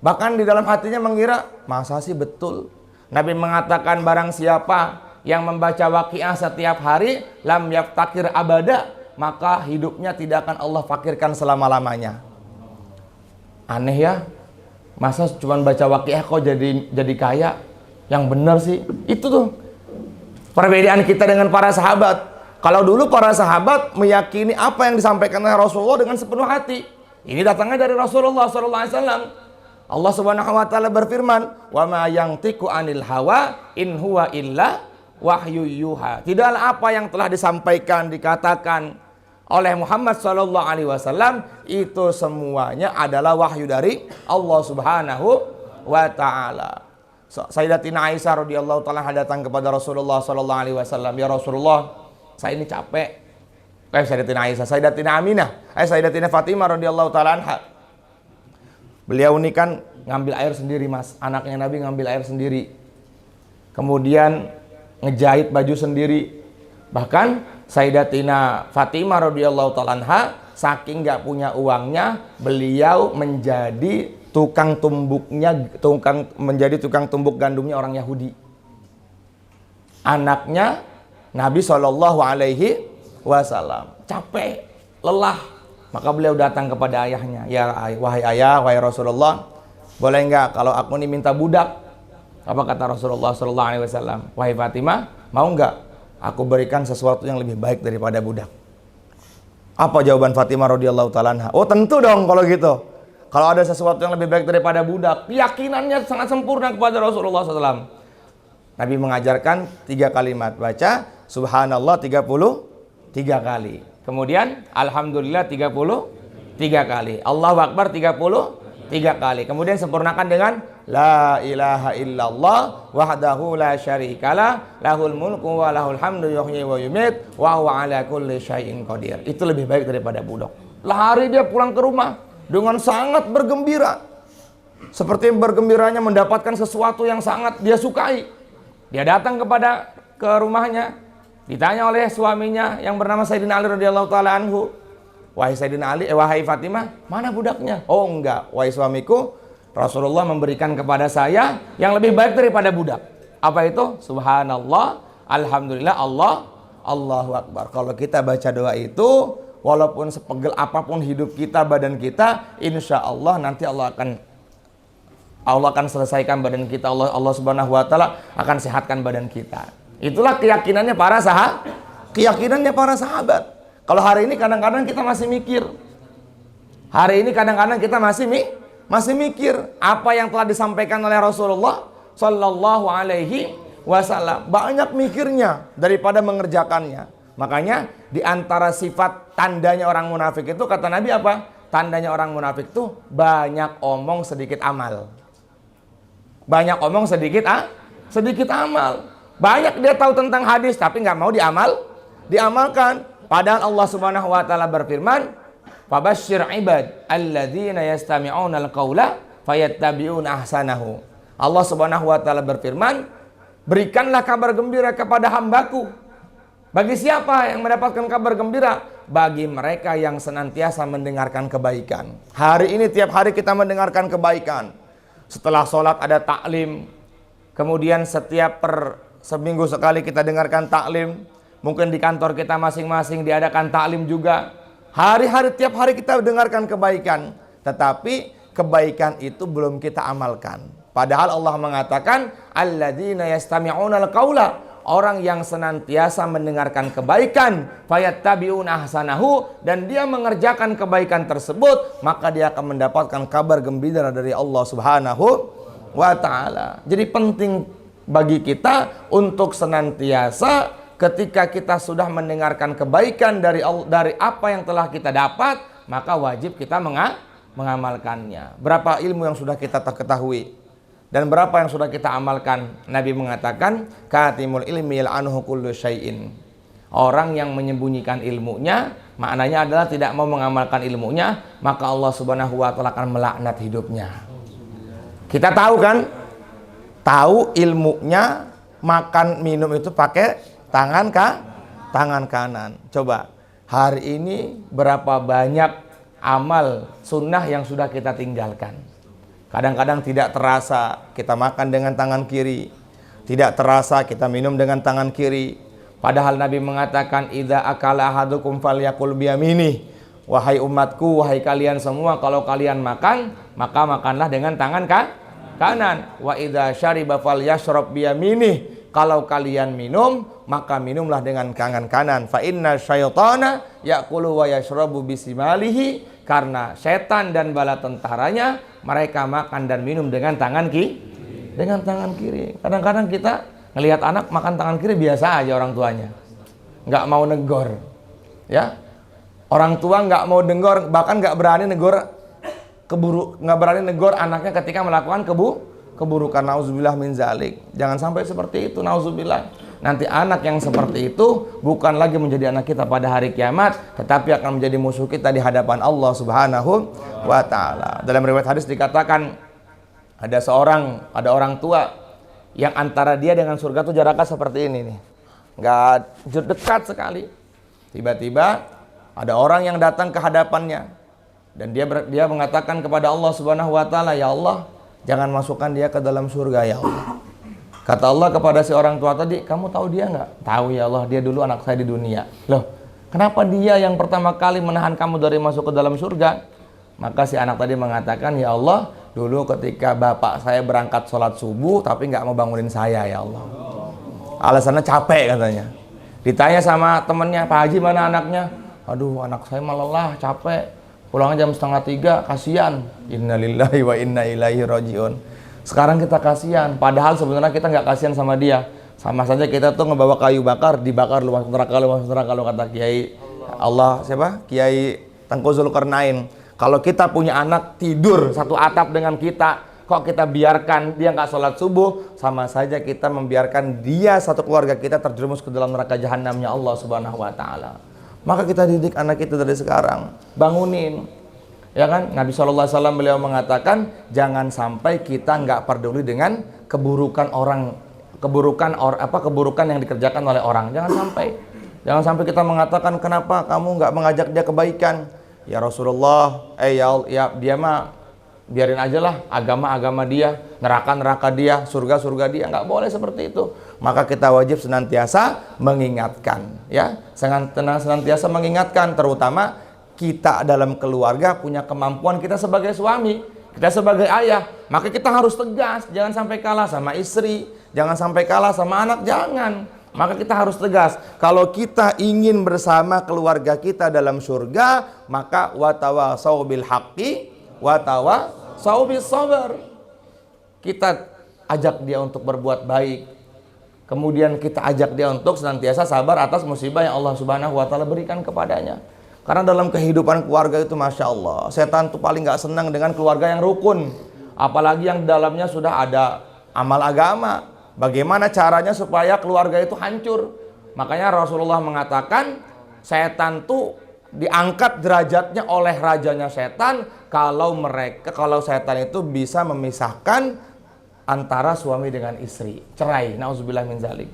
Bahkan di dalam hatinya mengira, masa sih betul? Nabi mengatakan barang siapa yang membaca Waqiah setiap hari, lam yaftakir abada, maka hidupnya tidak akan Allah fakirkan selama-lamanya. Aneh ya, masa cuma baca Waqiah kok jadi kaya? Yang benar sih, itu tuh perbedaan kita dengan para sahabat. Kalau dulu para sahabat meyakini apa yang disampaikan oleh Rasulullah dengan sepenuh hati. Ini datangnya dari Rasulullah SAW. Allah Subhanahu wa taala berfirman, "Wa ma yantiqu 'anil hawa in huwa illa wahyu yuha." Tidaklah apa yang telah disampaikan, dikatakan oleh Muhammad sallallahu alaihi wasallam itu semuanya adalah wahyu dari Allah Subhanahu wa taala. Sayyidatina Aisyah radhiyallahu taala datang kepada Rasulullah sallallahu alaihi wasallam, "Ya Rasulullah, saya ini capek." Sayyidatina Aisyah, Sayyidatina Fatimah radhiyallahu taala anha. Beliau ini kan ngambil air sendiri, Mas. Anaknya Nabi ngambil air sendiri. Kemudian ngejahit baju sendiri. Bahkan Sayyidatina Fatimah radhiyallahu taala anha saking nggak punya uangnya, beliau menjadi tukang tumbuk gandumnya orang Yahudi. Anaknya Nabi Shallallahu Alaihi Wasallam capek, lelah. Maka beliau datang kepada ayahnya, "Ya wahai ayah, wahai Rasulullah, boleh enggak kalau aku ini minta budak?" Apa kata Rasulullah sallallahu alaihi wasallam? "Wahai Fatimah, mau enggak aku berikan sesuatu yang lebih baik daripada budak?" Apa jawaban Fatimah radhiyallahu taala anha? "Oh, tentu dong kalau gitu. Kalau ada sesuatu yang lebih baik daripada budak." Keyakinannya sangat sempurna kepada Rasulullah SAW. Nabi mengajarkan 3 kalimat, baca subhanallah 33 kali. Kemudian alhamdulillah 33 kali. Allahu Akbar 33 kali. Kemudian sempurnakan dengan la ilaha illallah wahdahu la syarikalah lahul mulku wa lahul hamdu yuhyi wa yumit wa huwa ala kulli syai'in qadir. Itu lebih baik daripada budak. Lari dia pulang ke rumah dengan sangat bergembira. Seperti bergembiranya mendapatkan sesuatu yang sangat dia sukai. Dia datang ke rumahnya. Ditanya oleh suaminya yang bernama Sayyidina Ali radhiyallahu taala anhu, "Wahai Sayyidina Ali, wahai Fatimah, mana budaknya?" "Oh enggak, wahai suamiku, Rasulullah memberikan kepada saya yang lebih baik daripada budak." Apa itu? Subhanallah, alhamdulillah, Allahu Akbar. Kalau kita baca doa itu, walaupun sepegel apapun hidup kita, badan kita, insya Allah nanti Allah akan selesaikan badan kita. Allah Subhanahu wa taala akan sehatkan badan kita. Itulah keyakinannya para sahabat. Kalau hari ini kadang-kadang kita masih mikir. Masih mikir apa yang telah disampaikan oleh Rasulullah Sallallahu Alaihi Wasallam. Banyak mikirnya daripada mengerjakannya. Makanya di antara sifat tandanya orang munafik itu kata Nabi apa? tandanya orang munafik tuh banyak omong sedikit amal. Banyak omong sedikit amal. Banyak dia tahu tentang hadis tapi nggak mau diamalkan. Padahal Allah Subhanahu wa taala berfirman, "Fabasyshir ibad alladzina yastami'una al-qaula fayattabi'una ahsanahu." Allah Subhanahu wa taala berfirman, "Berikanlah kabar gembira kepada hambaku." Bagi siapa yang mendapatkan kabar gembira? Bagi mereka yang senantiasa mendengarkan kebaikan. Hari ini tiap hari kita mendengarkan kebaikan. Setelah sholat ada taklim. Kemudian setiap seminggu sekali kita dengarkan taklim. Mungkin di kantor kita masing-masing diadakan taklim juga. Hari-hari tiap hari kita dengarkan kebaikan. Tetapi kebaikan itu belum kita amalkan. Padahal Allah mengatakan alladzina yastami'una al-qaula, orang yang senantiasa mendengarkan kebaikan, fayattabi'una ahsanahu, dan dia mengerjakan kebaikan tersebut, maka dia akan mendapatkan kabar gembira dari Allah Subhanahu wa taala. Jadi penting bagi kita untuk senantiasa ketika kita sudah mendengarkan kebaikan dari apa yang telah kita dapat, maka wajib kita mengamalkannya. Berapa ilmu yang sudah kita ketahui dan berapa yang sudah kita amalkan? Nabi mengatakan, katimul ilmi yal'anuhu kullu syai'in. Orang yang menyembunyikan ilmunya, maknanya adalah tidak mau mengamalkan ilmunya, maka Allah Subhanahu wa taala akan melaknat hidupnya. Kita tahu kan? Tahu ilmunya, makan minum itu pakai tangan kanan. Coba hari ini berapa banyak amal sunnah yang sudah kita tinggalkan. Kadang-kadang tidak terasa kita makan dengan tangan kiri, tidak terasa kita minum dengan tangan kiri. Padahal Nabi mengatakan, idza akala ahadukum falyakul biyaminih. Wahai umatku, wahai kalian semua, kalau kalian makan, maka makanlah dengan tangan kanan. Wa idza syariba falyashrab biyaminih. Kalau kalian minum, maka minumlah dengan tangan kanan. Fa inna syaitana ya'kulu wa yashrabu bisimalihi. Karena setan dan bala tentaranya, mereka makan dan minum dengan tangan kiri. Kadang-kadang kita ngelihat anak makan tangan kiri biasa aja orang tuanya, nggak mau negor, ya. Orang tua nggak mau negor, bahkan nggak berani negor anaknya ketika melakukan keburukan. Nauzubillah min zalik. Jangan sampai seperti itu, nauzubillah. Nanti anak yang seperti itu bukan lagi menjadi anak kita pada hari kiamat, tetapi akan menjadi musuh kita di hadapan Allah Subhanahu wa taala. Dalam riwayat hadis dikatakan ada orang tua yang antara dia dengan surga itu jaraknya seperti ini nih. Enggak dekat sekali. Tiba-tiba ada orang yang datang ke hadapannya dan dia mengatakan kepada Allah Subhanahu wa taala, "Ya Allah, jangan masukkan dia ke dalam surga ya Allah." Kata Allah kepada si orang tua tadi, "Kamu tahu dia nggak?" "Tahu ya Allah, dia dulu anak saya di dunia." "Loh, kenapa dia yang pertama kali menahan kamu dari masuk ke dalam surga?" Maka si anak tadi mengatakan, "Ya Allah, dulu ketika bapak saya berangkat sholat subuh tapi nggak mau bangunin saya ya Allah. Alasannya capek," katanya. Ditanya sama temennya, "Pak Haji, mana anaknya?" "Aduh, anak saya malah lelah, capek. Pulangnya jam 2:30, kasihan." Innalillahi wa inna ilaihi rajiun. Sekarang kita kasihan, padahal sebenarnya kita nggak kasihan sama dia. Sama saja kita tuh ngebawa kayu bakar, dibakar lu masuk neraka, kata Kiai Kiai Tengku Zulkarnain. Kalau kita punya anak tidur satu atap dengan kita, kok kita biarkan dia nggak sholat subuh, sama saja kita membiarkan dia, satu keluarga kita, terjerumus ke dalam neraka jahanamnya Allah Subhanahu wa taala. Maka kita didik anak kita dari sekarang, bangunin. Ya kan, Nabi SAW beliau mengatakan jangan sampai kita nggak peduli dengan keburukan yang dikerjakan oleh orang. Jangan sampai kita mengatakan, "Kenapa kamu nggak mengajak dia kebaikan?" "Ya Rasulullah, ya dia mah biarin aja lah, agama dia, neraka dia, surga dia." Nggak boleh seperti itu. Maka kita wajib senantiasa mengingatkan, ya, senantiasa mengingatkan, terutama kita dalam keluarga punya kemampuan, kita sebagai suami, kita sebagai ayah, maka kita harus tegas, jangan sampai kalah sama istri, jangan sampai kalah sama anak, jangan. Maka kita harus tegas. Kalau kita ingin bersama keluarga kita dalam surga, maka watawasau bil haqqi watawasau bis sabar. Kita ajak dia untuk berbuat baik. Kemudian kita ajak dia untuk senantiasa sabar atas musibah yang Allah Subhanahu wa taala berikan kepadanya. Karena dalam kehidupan keluarga itu Masya Allah, setan tuh paling gak senang dengan keluarga yang rukun. Apalagi yang dalamnya sudah ada amal agama. Bagaimana caranya supaya keluarga itu hancur? Makanya Rasulullah mengatakan, setan tuh diangkat derajatnya oleh rajanya setan kalau setan itu bisa memisahkan antara suami dengan istri. Cerai, nauzubillah min zalik.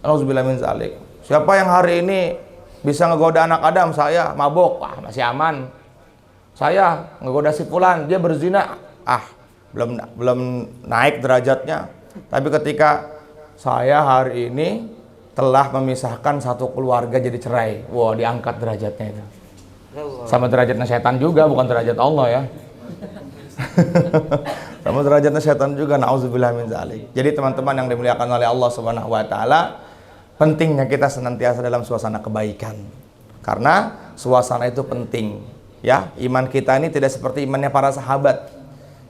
Nauzubillah min zalik. Siapa yang hari ini bisa ngegoda anak Adam? Saya mabok, masih aman. Saya ngegoda si fulan, dia berzina, belum naik derajatnya. Tapi ketika saya hari ini telah memisahkan satu keluarga jadi cerai, diangkat derajatnya itu. Sama derajatnya setan juga, bukan derajat Allah ya. Sama derajatnya setan juga, nauzubillah min zalik. Jadi teman-teman yang dimuliakan oleh Allah Subhanahu wa taala, pentingnya kita senantiasa dalam suasana kebaikan. Karena suasana itu penting, ya. Iman kita ini tidak seperti imannya para sahabat.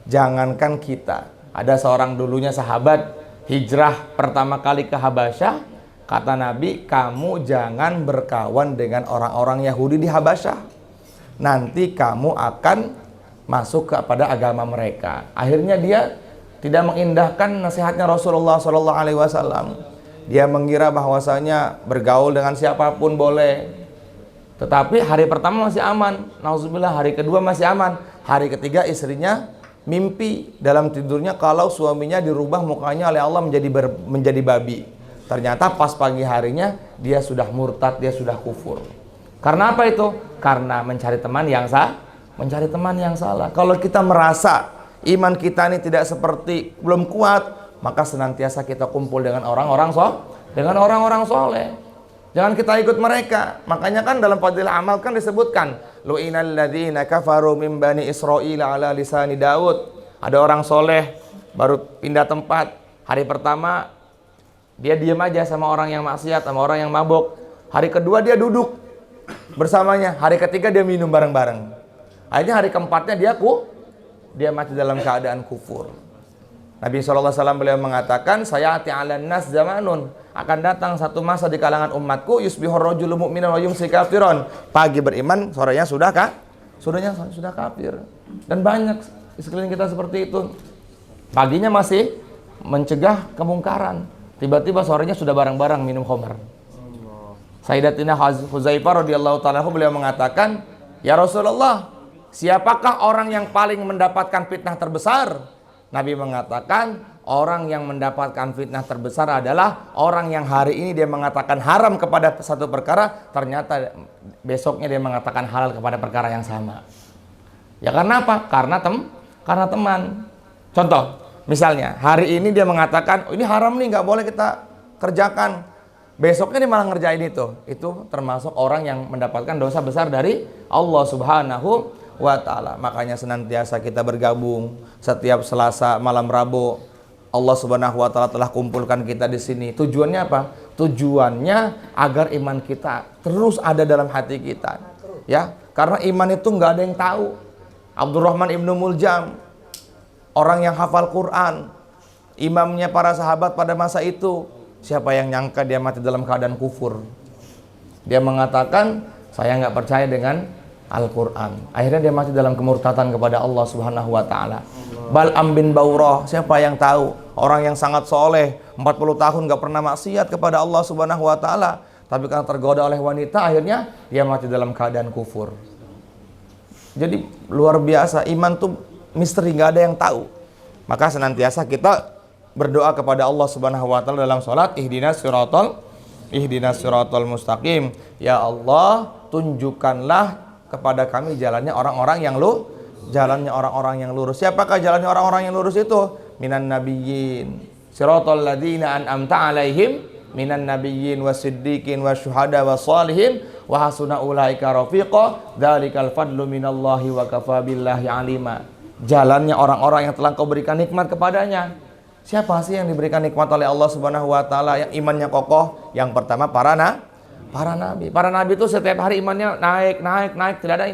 Jangankan kita, ada seorang dulunya sahabat hijrah pertama kali ke Habasyah, kata Nabi, kamu jangan berkawan dengan orang-orang Yahudi di Habasyah. Nanti kamu akan masuk kepada agama mereka. Akhirnya dia tidak mengindahkan nasihatnya Rasulullah SAW. Dia mengira bahwasanya bergaul dengan siapapun boleh. Tetapi hari pertama masih aman. Nauzubillah, hari kedua masih aman. Hari ketiga istrinya mimpi dalam tidurnya kalau suaminya dirubah mukanya oleh Allah menjadi babi. Ternyata pas pagi harinya dia sudah murtad, dia sudah kufur. Karena apa itu? Karena mencari teman yang salah. Kalau kita merasa iman kita ini tidak seperti belum kuat, maka senantiasa kita kumpul dengan orang-orang soleh. Jangan kita ikut mereka. Makanya kan dalam fadilah amal kan disebutkan, lu'inal ladzina kafaru min bani Israil ala lisani Daud. Ada orang soleh baru pindah tempat. Hari pertama dia diam aja sama orang yang maksiat, sama orang yang mabuk. Hari kedua dia duduk bersamanya. Hari ketiga dia minum bareng-bareng. Akhirnya hari keempatnya dia mati dalam keadaan kufur. Nabi SAW beliau mengatakan, sayati 'alan nas zamanun, akan datang satu masa di kalangan umatku, yusbihur rajulu mu'minan wa yumsi kafiron. Pagi beriman, sorenya sudah kafir. Dan banyak di sekeliling kita seperti itu. Paginya masih mencegah kemungkaran, tiba-tiba sorenya sudah bareng-bareng minum khamr. Sayyidatina Huzaifah radhiyallahu ta'ala beliau mengatakan, ya Rasulullah, siapakah orang yang paling mendapatkan fitnah terbesar? Nabi mengatakan, orang yang mendapatkan fitnah terbesar adalah orang yang hari ini dia mengatakan haram kepada satu perkara, ternyata besoknya dia mengatakan halal kepada perkara yang sama. Ya karena apa? Karena teman. Contoh, misalnya hari ini dia mengatakan, ini haram nih, nggak boleh kita kerjakan. Besoknya dia malah ngerjain itu. Itu termasuk orang yang mendapatkan dosa besar dari Allah Subhanahu wa ta'ala. Makanya senantiasa kita bergabung setiap Selasa malam Rabu. Allah Subhanahu wa ta'ala telah kumpulkan kita di sini. Tujuannya apa? Tujuannya agar iman kita terus ada dalam hati kita. Ya, karena iman itu nggak ada yang tahu. Abdurrahman ibnu Muljam, orang yang hafal Quran, imamnya para sahabat pada masa itu, siapa yang nyangka dia mati dalam keadaan kufur? Dia mengatakan, saya nggak percaya dengan Al-Quran. Akhirnya dia mati dalam kemurtatan kepada Allah Subhanahu wa ta'ala. Bal'am bin Baurah, siapa yang tahu? Orang yang sangat soleh, 40 tahun gak pernah maksiat kepada Allah Subhanahu wa ta'ala, tapi karena tergoda oleh wanita, akhirnya dia mati dalam keadaan kufur. Jadi luar biasa, iman tuh misteri, gak ada yang tahu. Maka senantiasa kita berdoa kepada Allah Subhanahu wa ta'ala dalam sholat, ihdinas siratal mustaqim. Ya Allah, tunjukkanlah kepada kami jalannya orang-orang yang lurus. Siapakah jalannya orang-orang yang lurus itu? Minan nabiyyin, siratal ladzina an'amta 'alaihim, minan nabiyyin wasiddiqin wasyuhada wassalihin wa hasuna ulaika rafiqa, dzalikal fadlu minallahi wa kafa billahi alima. Jalannya orang-orang yang telah Kau berikan nikmat kepadanya. Siapa sih yang diberikan nikmat oleh Allah Subhanahu wa taala yang imannya kokoh? Yang pertama para nabi. Para nabi itu setiap hari imannya naik. Tidak ada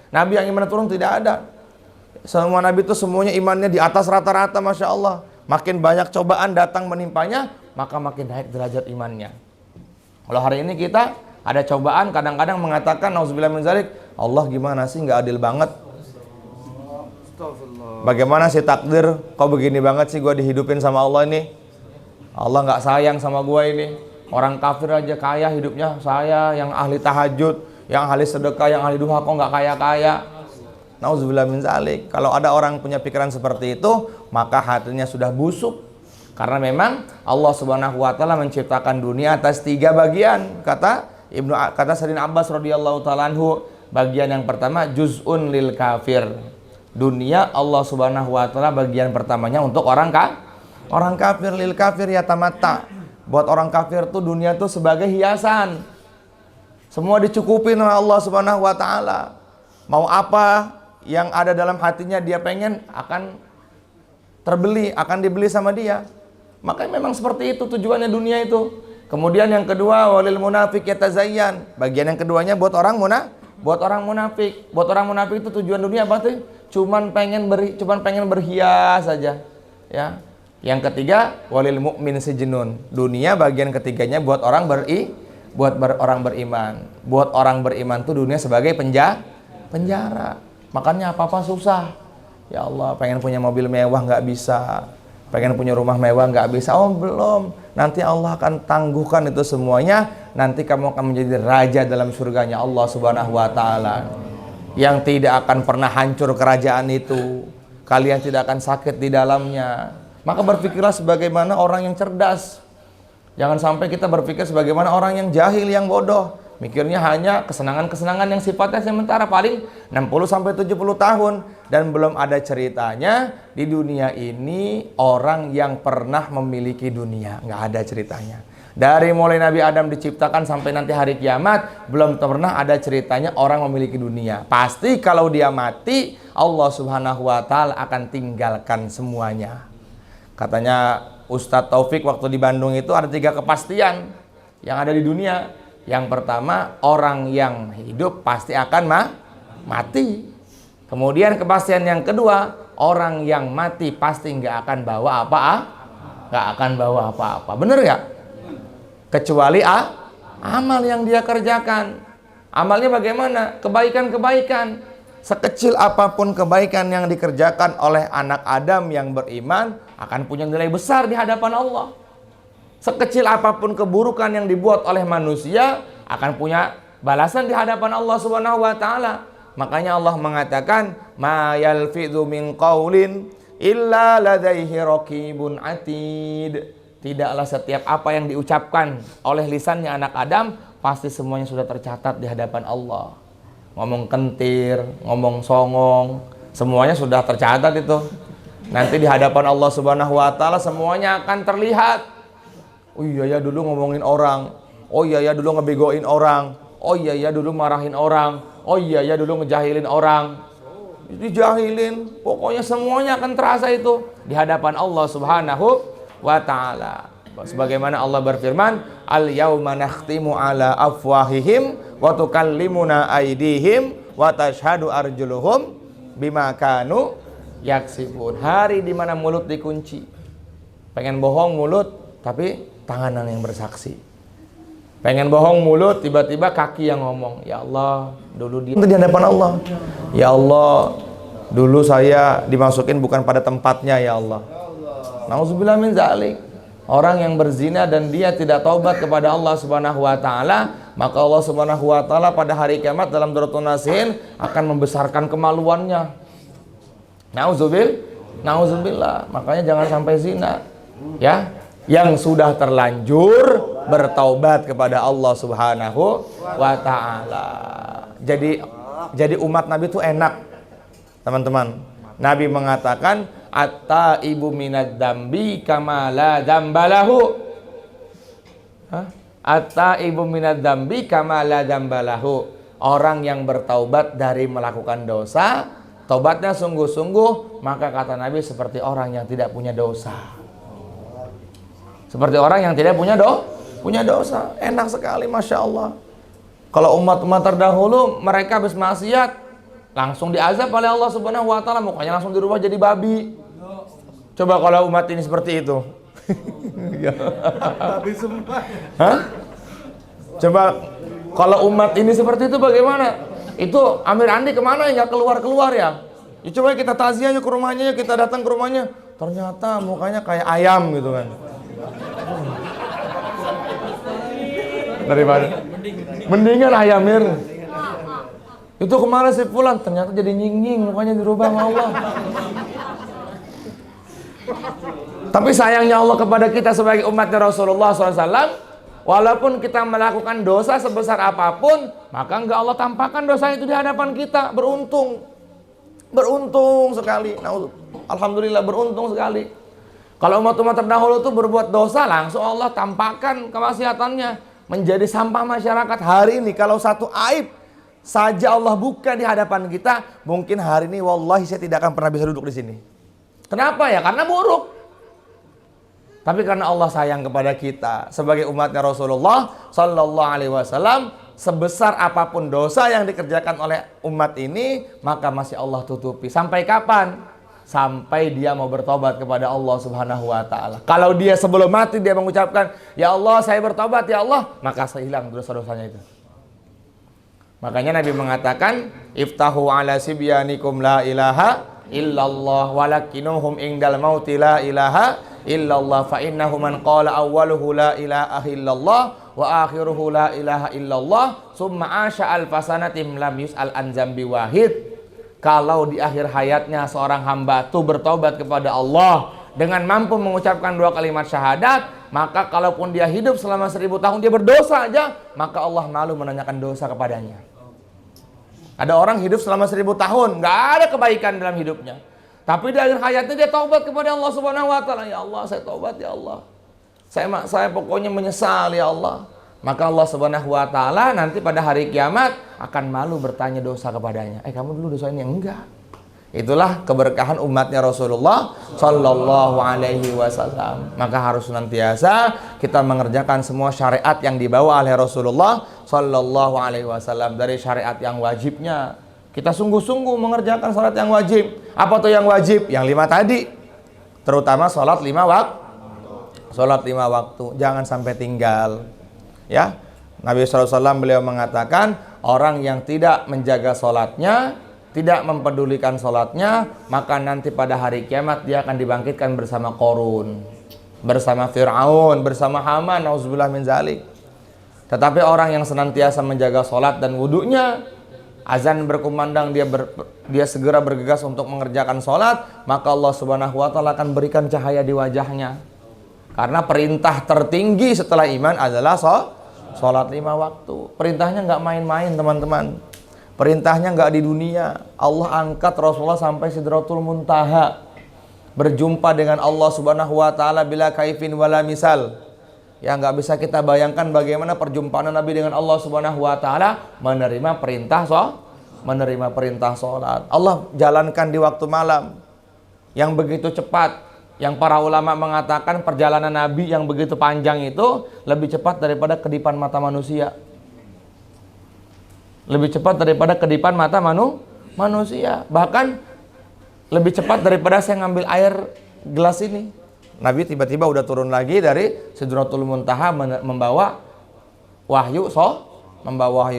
nabi yang imannya turun, tidak ada. Semua nabi itu semuanya imannya di atas rata-rata, Masya Allah. Makin banyak cobaan datang menimpanya, maka makin naik derajat imannya. Kalau hari ini kita Ada cobaan, kadang-kadang mengatakan, nauzubillah min dzalik, Allah gimana sih, nggak adil banget. Bagaimana sih takdir, kok begini banget sih gue dihidupin sama Allah ini. Allah nggak sayang sama gue ini. Orang kafir aja kaya hidupnya, saya yang ahli tahajud, yang ahli sedekah, yang ahli duha, kok nggak kaya-kaya. Nauzubillah min dzalik. Kalau ada orang punya pikiran seperti itu, maka hatinya sudah busuk. Karena memang Allah Subhanahu wa taala menciptakan dunia atas 3 bagian. Kata Sayyidina Abbas radhiyallahu taala anhu, bagian yang pertama juz'un lil kafir. Dunia Allah Subhanahu wa taala bagian pertamanya untuk orang kafir, lil kafir yatamatta. Buat orang kafir tuh dunia tuh sebagai hiasan. Semua dicukupin oleh Allah Subhanahu wa taala. Mau apa yang ada dalam hatinya dia pengen akan terbeli, akan dibeli sama dia. Makanya memang seperti itu tujuannya dunia itu. Kemudian yang kedua, walil munafik yatazayyan. Bagian yang keduanya buat orang munafik. Buat orang munafik itu tujuan dunia apa tuh? Cuman pengen berhias saja. Ya. Yang ketiga, walil mu'min sijnun. Dunia bagian ketiganya buat orang orang beriman. Buat orang beriman tuh dunia sebagai penjara. Makanya apa-apa susah. Ya Allah, pengen punya mobil mewah nggak bisa. Pengen punya rumah mewah nggak bisa. Oh belum, nanti Allah akan tangguhkan itu semuanya. Nanti kamu akan menjadi raja dalam surganya Allah Subhanahu wa taala, yang tidak akan pernah hancur kerajaan itu. Kalian tidak akan sakit di dalamnya. Maka berpikirlah sebagaimana orang yang cerdas. Jangan sampai kita berpikir sebagaimana orang yang jahil, yang bodoh. Mikirnya hanya kesenangan-kesenangan yang sifatnya sementara, paling 60-70 tahun. Dan belum ada ceritanya di dunia ini orang yang pernah memiliki dunia. Nggak ada ceritanya. Dari mulai Nabi Adam diciptakan sampai nanti hari kiamat, belum pernah ada ceritanya orang memiliki dunia. Pasti kalau dia mati, Allah Subhanahu wa taala akan tinggalkan semuanya. Katanya Ustadz Taufik waktu di Bandung itu ada 3 kepastian yang ada di dunia. Yang pertama, orang yang hidup pasti akan mati. Kemudian kepastian yang kedua, orang yang mati pasti nggak akan bawa apa-apa. Bener nggak? Kecuali amal yang dia kerjakan. Amalnya bagaimana? Kebaikan-kebaikan. Sekecil apapun kebaikan yang dikerjakan oleh anak Adam yang beriman akan punya nilai besar di hadapan Allah. Sekecil apapun keburukan yang dibuat oleh manusia akan punya balasan di hadapan Allah Subhanahu wa taala. Makanya Allah mengatakan, "Ma yalfidhu min qaulin illa ladaihi raqibun atid." Tidaklah setiap apa yang diucapkan oleh lisannya anak Adam pasti semuanya sudah tercatat di hadapan Allah. Ngomong kentir, ngomong songong, semuanya sudah tercatat itu. Nanti di hadapan Allah Subhanahu wa taala semuanya akan terlihat. Oh iya ya dulu ngomongin orang. Oh iya ya dulu ngebegoin orang. Oh iya ya dulu marahin orang. Oh iya ya dulu ngejahilin orang. Dijahilin. Pokoknya semuanya akan terasa itu di hadapan Allah Subhanahu wa taala. Sebagaimana Allah berfirman, "Al-yauma nakhtimu ala afwahihim wa tukallimuna aydihim wa tashhadu arjuluhum bima kanu yaksibun." Hari di mana mulut dikunci. Pengen bohong mulut, tapi tangan yang bersaksi. Pengen bohong mulut, tiba-tiba kaki yang ngomong. Ya Allah, dulu dia di hadapan Allah. Ya Allah, dulu saya dimasukin bukan pada tempatnya ya Allah. Nauzubillah min dzalik. Orang yang berzina dan dia tidak taubat kepada Allah Subhanahu wa taala, maka Allah Subhanahu wa taala pada hari kiamat dalam Duratun Nasihin akan membesarkan kemaluannya. Nauzubillah. Makanya jangan sampai zina. Ya. Yang sudah terlanjur bertaubat kepada Allah Subhanahu wa taala. Jadi umat Nabi itu enak, teman-teman. Nabi mengatakan, "At-taibu minad dambi kama la dambalahu." At-taibu minad dambi kama la dambalahu. Orang yang bertaubat dari melakukan dosa, taubatnya sungguh-sungguh, maka kata Nabi seperti orang yang tidak punya dosa. Seperti orang yang tidak punya dosa. Enak sekali, Masya Allah. Kalau umat-umat terdahulu, mereka habis maksiat langsung diazab oleh Allah Subhanahu wa taala, mukanya langsung dirubah jadi babi. Coba kalau umat ini seperti itu. Babi semua. Hah? Coba Kalau umat ini seperti itu bagaimana? Itu Amir Andi kemana ya? Nggak keluar-keluar ya? Ya coba kita takziahnya ke rumahnya, kita datang ke rumahnya. Ternyata mukanya kayak ayam gitu kan. Daripada mendingan ayam Mir. Itu kemarin si Fulan ternyata jadi nying-nying, mukanya dirubah sama Allah. Tapi sayangnya Allah kepada kita sebagai umatnya Rasulullah SAW, walaupun kita melakukan dosa sebesar apapun, maka enggak Allah tampakkan dosa itu di hadapan kita. Beruntung sekali. Alhamdulillah beruntung sekali. Kalau umat-umat terdahulu itu berbuat dosa, langsung Allah tampakkan kemaksiatannya menjadi sampah masyarakat. Hari ini kalau satu aib saja Allah buka di hadapan kita, mungkin hari ini wallahi saya tidak akan pernah bisa duduk di sini. Kenapa ya? Karena buruk. Tapi karena Allah sayang kepada kita sebagai umatnya Rasulullah Sallallahu Alaihi Wasallam, sebesar apapun dosa yang dikerjakan oleh umat ini, maka masih Allah tutupi. Sampai kapan? Sampai dia mau bertobat kepada Allah Subhanahu Wa Taala. Kalau dia sebelum mati dia mengucapkan, Ya Allah saya bertobat ya Allah, maka hilang dosa-dosanya itu. Makanya Nabi mengatakan, Iftahu ala sibyanikum la ilaha illallah walakinuhum indal mauti la ilaha illallah fa innahu man qala awwaluhu la ilaha illallah wa akhiruhu la ilaha illallah summa asha alfasanatim lam yus'al an zambi wahid. Kalau di akhir hayatnya seorang hamba itu bertobat kepada Allah dengan mampu mengucapkan 2 kalimat syahadat, maka kalaupun dia hidup selama 1000 tahun dia berdosa aja, maka Allah malu menanyakan dosa kepadanya. Ada orang hidup selama 1000 tahun, nggak ada kebaikan dalam hidupnya. Tapi di akhir hayatnya dia taubat kepada Allah Subhanahu Wa Taala. Ya Allah, saya taubat ya Allah. Saya pokoknya menyesal ya Allah. Maka Allah Subhanahu Wa Taala nanti pada hari kiamat akan malu bertanya dosa kepadanya. Kamu dulu dosa ini enggak? Itulah keberkahan umatnya Rasulullah Sallallahu Alaihi Wasallam. Maka harus senantiasa kita mengerjakan semua syariat yang dibawa oleh Rasulullah Sallallahu Alaihi Wasallam. Dari syariat yang wajibnya kita sungguh-sungguh mengerjakan salat yang wajib. Apa tuh yang wajib? Yang 5 tadi. Terutama salat 5 waktu. Salat 5 waktu jangan sampai tinggal. Ya, Nabi SAW beliau mengatakan orang yang tidak menjaga salatnya, tidak mempedulikan sholatnya, maka nanti pada hari kiamat dia akan dibangkitkan bersama Qarun, bersama Fir'aun, bersama Haman, nauzubillah min zalik. Tetapi orang yang senantiasa menjaga sholat dan wudunya, azan berkumandang dia segera bergegas untuk mengerjakan sholat, maka Allah Subhanahu Wa Taala akan berikan cahaya di wajahnya. Karena perintah tertinggi setelah iman adalah sholat 5 waktu. Perintahnya nggak main-main teman-teman. Perintahnya nggak di dunia. Allah angkat Rasulullah sampai Sidratul Muntaha, berjumpa dengan Allah Subhanahu Wa Taala bila kaifin wala misal. Ya nggak bisa kita bayangkan bagaimana perjumpaan Nabi dengan Allah Subhanahu Wa Taala menerima perintah sholat. Allah jalankan di waktu malam yang begitu cepat, yang para ulama mengatakan perjalanan Nabi yang begitu panjang itu lebih cepat daripada kedipan mata manusia. Lebih cepat daripada kedipan mata manusia. Bahkan lebih cepat daripada saya ngambil air gelas ini. Nabi tiba-tiba udah turun lagi dari Sidratul Muntaha membawa wahyu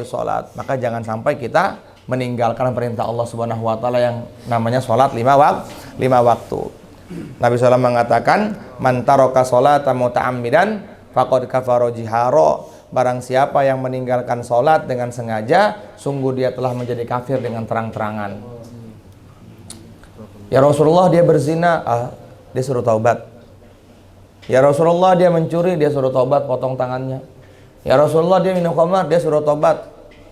sholat. Maka jangan sampai kita meninggalkan perintah Allah Subhanahu Wa Taala yang namanya sholat 5 waktu. Nabi SAW mengatakan, man taraka sholata muta'ammidan faqad kafara jihara. Barang siapa yang meninggalkan sholat dengan sengaja, sungguh dia telah menjadi kafir dengan terang-terangan. Ya Rasulullah dia berzina, dia suruh taubat. Ya Rasulullah dia mencuri, dia suruh taubat, potong tangannya. Ya Rasulullah dia minum khamar, dia suruh taubat,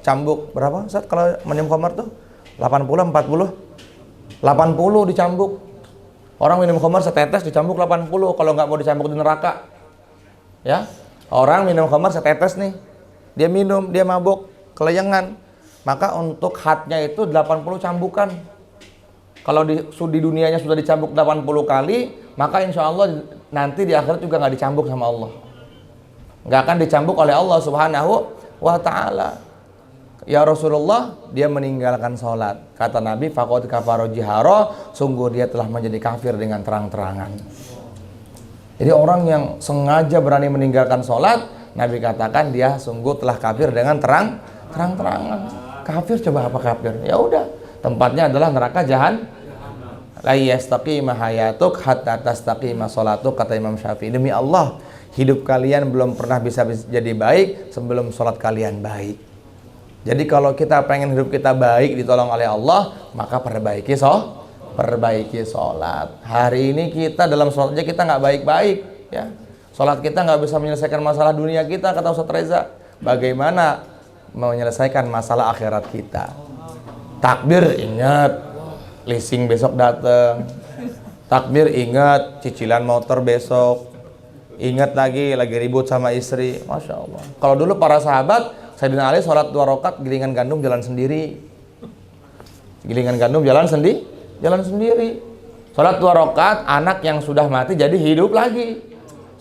cambuk. Berapa Ustaz kalau minum khamar tuh? 80, 40? 80 dicambuk. Orang minum khamar setetes dicambuk 80 kalau nggak mau dicambuk di neraka. Ya. Orang minum khamar setetes nih, dia minum, dia mabuk, kelayangan, maka untuk hadnya itu 80 cambukan. Kalau di dunianya sudah dicambuk 80 kali, maka insya Allah nanti di akhirat juga nggak dicambuk sama Allah, nggak akan dicambuk oleh Allah Subhanahu Wa Taala. Ya Rasulullah dia meninggalkan sholat, kata Nabi faqad kafara jihara, sungguh dia telah menjadi kafir dengan terang-terangan. Jadi orang yang sengaja berani meninggalkan sholat, Nabi katakan dia sungguh telah kafir dengan terang-terangan. Kafir, coba apa kafir? Ya udah, tempatnya adalah neraka jahanam. La yastaqima hayatuk hatta tastaqima sholatuk, kata Imam Syafi'i. Demi Allah, hidup kalian belum pernah bisa jadi baik sebelum sholat kalian baik. Jadi kalau kita pengen hidup kita baik, ditolong oleh Allah, maka perbaiki sholat. Hari ini kita dalam sholat aja kita nggak baik-baik, ya. Sholat kita nggak bisa menyelesaikan masalah dunia kita, kata Ustaz Reza. Bagaimana menyelesaikan masalah akhirat kita? Takbir ingat, leasing besok datang. Takbir ingat, cicilan motor besok. Ingat lagi ribut sama istri. Masya Allah. Kalau dulu para sahabat, Sayyidina Ali sholat 2 rakaat, gilingan gandum jalan sendiri. Gilingan gandum jalan sendiri. Sholat 2 rakaat, anak yang sudah mati jadi hidup lagi.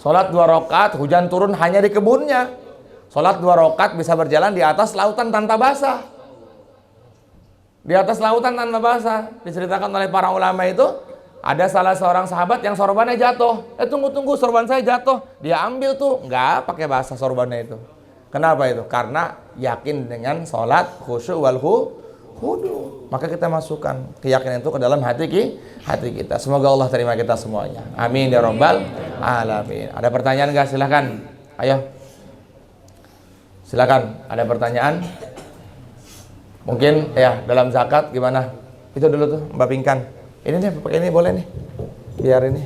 Sholat 2 rakaat, hujan turun hanya di kebunnya. Sholat 2 rakaat bisa berjalan di atas lautan tanpa basah. Di atas lautan tanpa basah. Diceritakan oleh para ulama itu, ada salah seorang sahabat yang sorbannya jatuh. Tunggu, sorban saya jatuh. Dia ambil tuh, nggak pakai basah sorbannya itu. Kenapa itu? Karena yakin dengan sholat khusyuk wal khudu. Maka kita masukkan keyakinan itu ke dalam hati kita. Semoga Allah terima kita semuanya. Amin ya rabbal alamin. Ada pertanyaan nggak? Silakan. Ayo. Silakan. Ada pertanyaan? Mungkin ya dalam zakat gimana? Itu dulu tuh Mbak Pingkan. Ini nih, pakai ini boleh nih. Biar ini.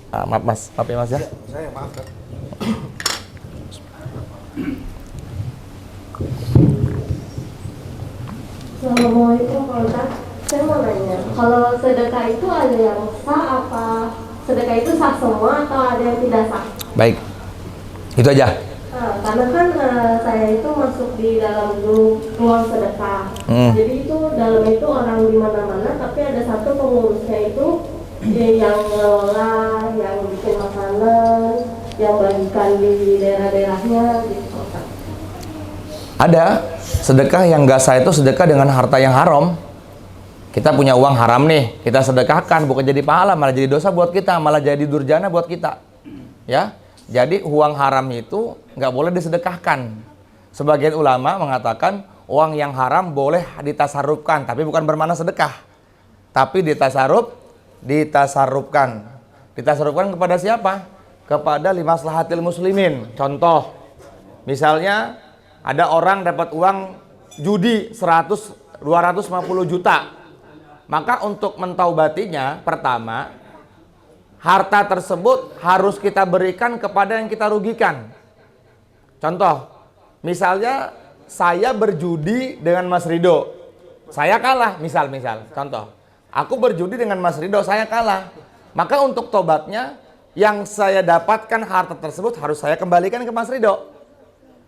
Maaf Mas, maaf ya Mas ya. Saya maaf. Assalamualaikum Pak Ustadz. Saya mau nanya, kalau sedekah itu ada yang sah apa? Sedekah itu sah semua atau ada yang tidak sah? Baik, itu aja. Karena kan saya itu masuk di dalam grup ruang sedekah. Jadi itu dalam itu orang di mana-mana, tapi ada satu pengurusnya itu yang ngelola, yang bikin makanan, yang bagikan di daerah-daerahnya gitu. Ada sedekah yang gak sah, itu sedekah dengan harta yang haram. Kita punya uang haram nih, kita sedekahkan, bukan jadi pahala, malah jadi dosa buat kita, malah jadi durjana buat kita. Ya, jadi uang haram itu nggak boleh disedekahkan. Sebagian ulama mengatakan uang yang haram boleh ditasarrufkan, tapi bukan bermakna sedekah. Tapi ditasarrufkan. Ditasarrufkan kepada siapa? Kepada limaslahatil muslimin. Contoh, misalnya ada orang dapat uang judi 250 juta. Maka untuk mentaubatinya, pertama, harta tersebut harus kita berikan kepada yang kita rugikan. Contoh, misalnya saya berjudi dengan Mas Rido. Saya kalah, misal. Contoh, aku berjudi dengan Mas Rido, saya kalah. Maka untuk tobatnya, yang saya dapatkan harta tersebut harus saya kembalikan ke Mas Rido.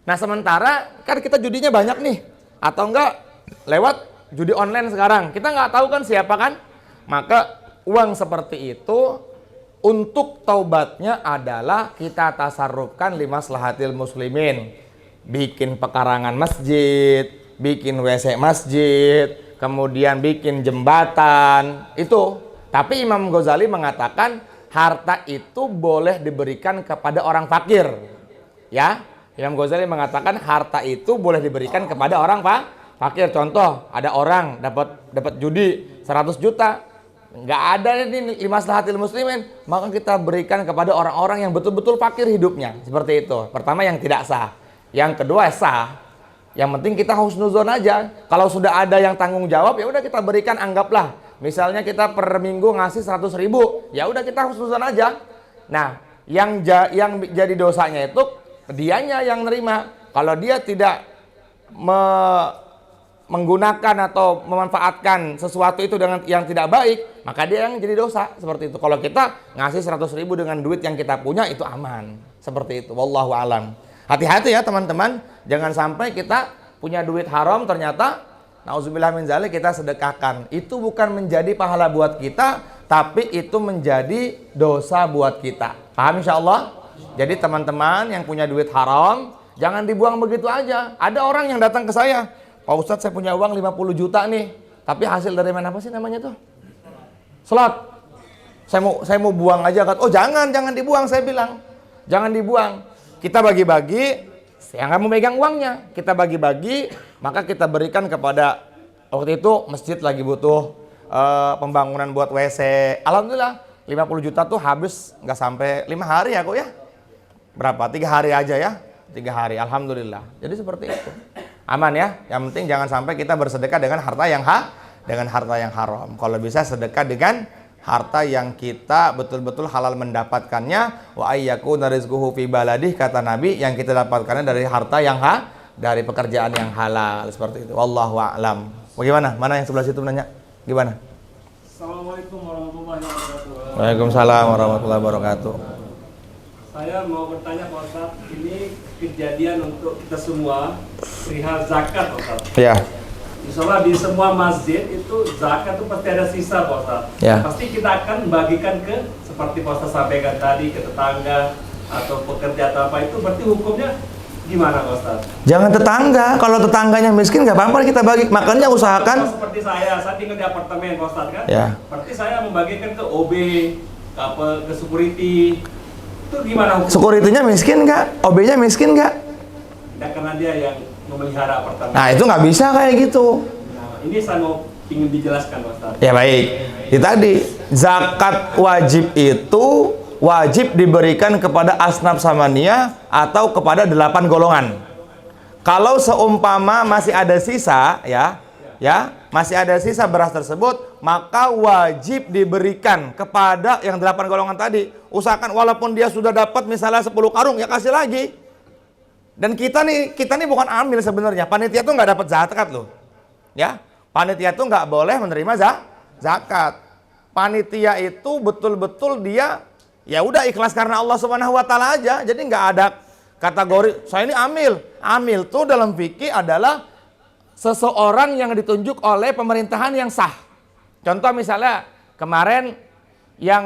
Nah sementara kan kita judinya banyak nih, atau enggak lewat judi online sekarang, kita nggak tahu kan siapa kan. Maka uang seperti itu untuk taubatnya adalah kita tasarrufkan limaslahatil muslimin. Bikin pekarangan masjid, bikin WC masjid, kemudian bikin jembatan, itu. Tapi Imam Ghazali mengatakan harta itu boleh diberikan kepada orang fakir. Ya, Imam Ghazali mengatakan harta itu boleh diberikan kepada orang fakir. Contoh, ada orang dapat judi 100 juta. Nggak ada ini limaslahatil muslimin, maka kita berikan kepada orang-orang yang betul-betul fakir hidupnya. Seperti itu. Pertama yang tidak sah. Yang kedua sah. Yang penting kita husnuzon aja. Kalau sudah ada yang tanggung jawab, ya udah kita berikan, anggaplah. Misalnya kita per minggu ngasih 100 ribu, ya udah kita husnuzon aja. Nah, yang jadi dosanya itu dianya yang nerima. Kalau dia tidak menggunakan atau memanfaatkan sesuatu itu dengan yang tidak baik, maka dia yang jadi dosa. Seperti itu. Kalau kita ngasih 100 ribu dengan duit yang kita punya, itu aman. Seperti itu. Wallahu alam. Hati-hati ya teman-teman. Jangan sampai kita punya duit haram, ternyata nauzubillah min dzalik kita sedekahkan. Itu bukan menjadi pahala buat kita, tapi itu menjadi dosa buat kita. Paham insyaallah? Jadi teman-teman yang punya duit haram, jangan dibuang begitu aja. Ada orang yang datang ke saya, Pak Ustadz, saya punya uang 50 juta nih, tapi hasil dari mana, apa sih namanya tuh? Slot. Saya mau buang aja kan. Oh, jangan dibuang, saya bilang. Jangan dibuang. kita bagi-bagi, yang kamu megang uangnya, kita bagi-bagi, maka kita berikan kepada, waktu itu masjid lagi butuh pembangunan buat WC. Alhamdulillah 50 juta tuh habis nggak sampai 5 hari ya kok ya. Berapa? 3 hari aja ya. 3 hari, alhamdulillah. Jadi seperti itu. Aman ya. Yang penting jangan sampai kita bersedekah dengan harta yang haram. Kalau bisa sedekah dengan harta yang kita betul-betul halal mendapatkannya. Wa ayyakuna rizquhu fi baladih, kata Nabi, yang kita dapatkannya dari harta yang dari pekerjaan yang halal, seperti itu. Wallahu a'lam. Bagaimana? Mana yang sebelah situ nanya? Gimana? Assalamualaikum warahmatullahi wabarakatuh. Waalaikumsalam warahmatullahi wabarakatuh. Saya mau bertanya Pak Ustadz, ini kejadian untuk kita semua perihal zakat Pak Ustadz. Ya. Insyaallah di semua masjid itu zakat itu pasti ada sisa Pak Ustadz. Ya. Pasti kita akan bagikan ke, seperti Pak Ustadz sampaikan tadi, ke tetangga atau pekerja atau apa, itu berarti hukumnya gimana Pak Ustadz? Jangan tetangga, kalau tetangganya miskin nggak apa-apa kita bagi. Makanya usahakan. Seperti saya tinggal di apartemen Pak Ustadz kan? Ya. Berarti saya membagikan ke OB, ke security. Itu gimana hukum? Security-nya miskin nggak? OB-nya miskin nggak? Tidak, karena dia yang memelihara apartemen. Nah itu nggak bisa kayak gitu. Nah, ini saya mau ingin dijelaskan Pak Ustadz. Ya baik. Itu tadi zakat wajib itu wajib diberikan kepada asnaf samaniyah atau kepada 8 golongan. Kalau seumpama masih ada sisa, masih ada sisa beras tersebut, maka wajib diberikan kepada yang 8 golongan tadi. Usahakan walaupun dia sudah dapat misalnya 10 karung, ya kasih lagi. Dan kita nih bukan amil sebenarnya. Panitia tuh nggak dapat zakat loh. Ya, panitia tuh nggak boleh menerima zakat. Panitia itu betul-betul dia ya udah ikhlas karena Allah Subhanahu wa taala aja. Jadi nggak ada kategori saya ini amil. Amil tuh dalam fikih adalah seseorang yang ditunjuk oleh pemerintahan yang sah. Contoh misalnya kemarin yang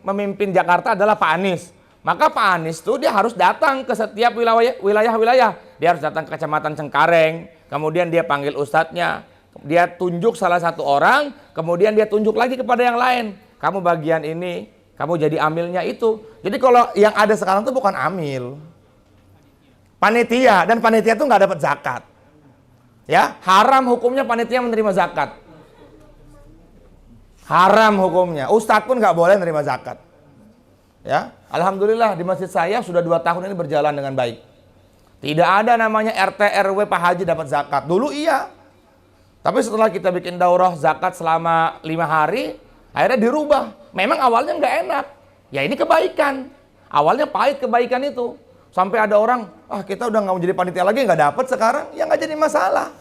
memimpin Jakarta adalah Pak Anies. Maka Pak Anies tuh dia harus datang ke setiap wilayah-wilayah. Dia harus datang ke Kecamatan Cengkareng, kemudian dia panggil ustadznya, dia tunjuk salah satu orang, kemudian dia tunjuk lagi kepada yang lain. Kamu bagian ini, kamu jadi amilnya itu. Jadi kalau yang ada sekarang tuh bukan amil, panitia, dan panitia tuh nggak dapat zakat. Ya, haram hukumnya panitia menerima zakat. Haram hukumnya. Ustadz pun nggak boleh menerima zakat. Ya, alhamdulillah di masjid saya sudah 2 tahun ini berjalan dengan baik. Tidak ada namanya RT RW Pak Haji dapat zakat. Dulu iya. Tapi setelah kita bikin daurah zakat selama 5 hari, akhirnya dirubah. Memang awalnya nggak enak. Ya ini kebaikan. Awalnya pahit kebaikan itu. Sampai ada orang, kita udah nggak mau jadi panitia lagi, nggak dapat sekarang. Ya nggak jadi masalah.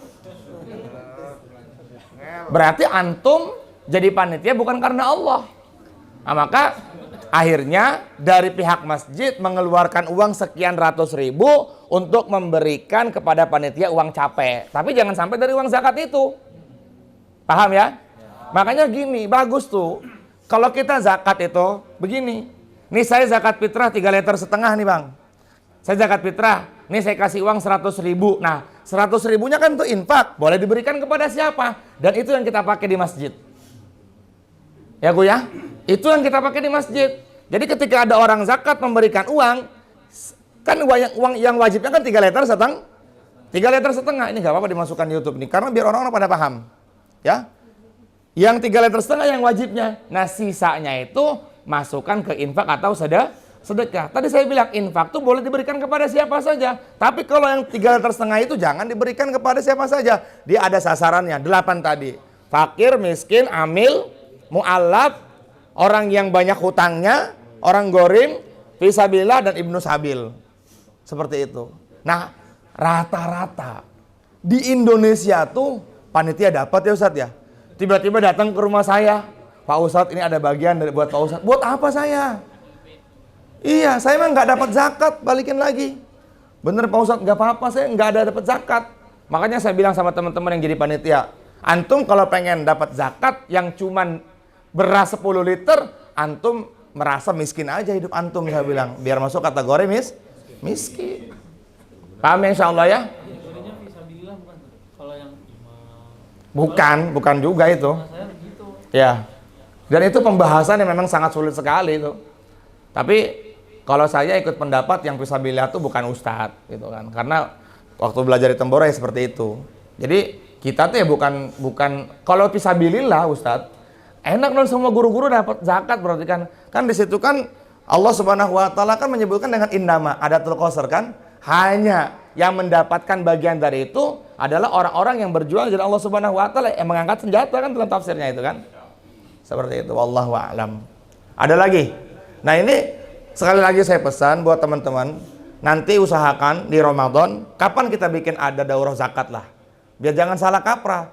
Berarti antum jadi panitia bukan karena Allah. Nah, maka akhirnya dari pihak masjid mengeluarkan uang sekian ratus ribu untuk memberikan kepada panitia uang capek. Tapi jangan sampai dari uang zakat itu. Paham ya? Makanya gini, bagus tuh. Kalau kita zakat itu begini. Nih saya zakat fitrah 3,5 liter nih bang. Saya zakat fitrah, nih saya kasih uang 100 ribu. Nah 100 ribunya kan itu infak. Boleh diberikan kepada siapa? Dan itu yang kita pakai di masjid. Ya gue ya? Itu yang kita pakai di masjid. Jadi ketika ada orang zakat memberikan uang, kan uang yang wajibnya kan 3,5 liter. 3,5 liter. Ini nggak apa-apa dimasukkan di YouTube nih, karena biar orang-orang pada paham. Ya, yang 3,5 liter yang wajibnya. Nah sisanya itu masukkan ke infak atau sedekah. Tadi saya bilang infak tuh boleh diberikan kepada siapa saja. Tapi kalau yang 3,5 liter itu jangan diberikan kepada siapa saja. Dia ada sasarannya, 8 tadi. Fakir, miskin, amil, mu'allaf, orang yang banyak hutangnya, orang gorim, fisabilillah, dan ibnu sabil. Seperti itu. Nah, rata-rata di Indonesia tuh panitia dapat ya Ustadz ya. Tiba-tiba datang ke rumah saya, Pak Ustadz ini ada bagian dari buat Pak Ustadz. Buat apa saya? Iya, saya memang nggak dapat zakat, balikin lagi. Bener Pak Ustadz, nggak apa-apa, saya nggak ada dapat zakat. Makanya saya bilang sama teman-teman yang jadi panitia, antum kalau pengen dapat zakat yang cuman beras 10 liter, antum merasa miskin aja hidup antum, saya bilang. Biar masuk kategori miskin. Paham ya insya Allah ya? Bukan juga itu. Ya. Dan itu pembahasan yang memang sangat sulit sekali itu. Tapi Kalau saya ikut pendapat yang fisabilillah itu bukan ustadz gitu kan. Karena waktu belajar di Tembora ya seperti itu. Jadi kita tuh ya bukan kalau fisabilillah ustadz, enak dong semua guru-guru dapat zakat berarti kan. Kan di situ kan Allah Subhanahu wa taala kan menyebutkan dengan innama adatul qasr kan. Hanya yang mendapatkan bagian dari itu adalah orang-orang yang berjuang jadi Allah Subhanahu wa taala yang mengangkat senjata kan dalam tafsirnya itu kan. Seperti itu, wallahu a'lam. Ada lagi. Nah, ini sekali lagi saya pesan buat teman-teman, nanti usahakan di Ramadan, kapan kita bikin ada daurah zakat lah. Biar jangan salah kaprah.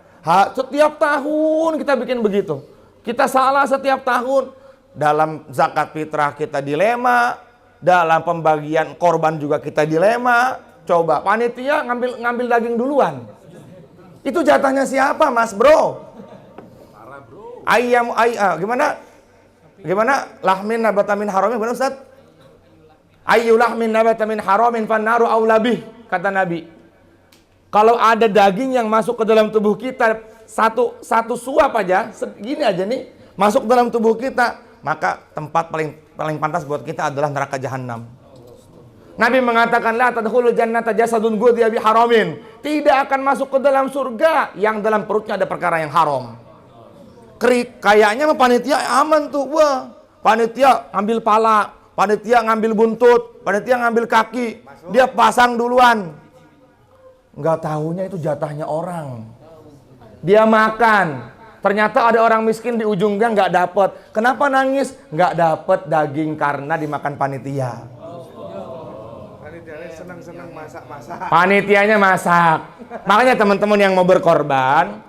Setiap tahun kita bikin begitu. Kita salah setiap tahun. Dalam zakat fitrah kita dilema, dalam pembagian korban juga kita dilema. Coba panitia ngambil daging duluan. Itu jatahnya siapa, Mas Bro? Gimana? Lahmin nabata min haramin, gimana Ustaz? Ayyu lahmin nabata min haramin fannaru aula bih, kata Nabi. Kalau ada daging yang masuk ke dalam tubuh kita satu suap aja, segini aja nih, masuk ke dalam tubuh kita, maka tempat paling pantas buat kita adalah neraka jahanam. Nabi mengatakan la tadkhulul jannata jasadun ghudhiya bi haramin. Tidak akan masuk ke dalam surga yang dalam perutnya ada perkara yang haram. Kayaknya panitia aman tuh. Wah, panitia ngambil pala, panitia ngambil buntut, panitia ngambil kaki, dia pasang duluan. Nggak tahunya itu jatahnya orang. Dia makan. Ternyata ada orang miskin di ujungnya nggak dapat. Kenapa nangis? Nggak dapat daging karena dimakan panitia. Panitianya senang-senang masak-masak. Panitianya masak. Makanya teman-teman yang mau berkorban,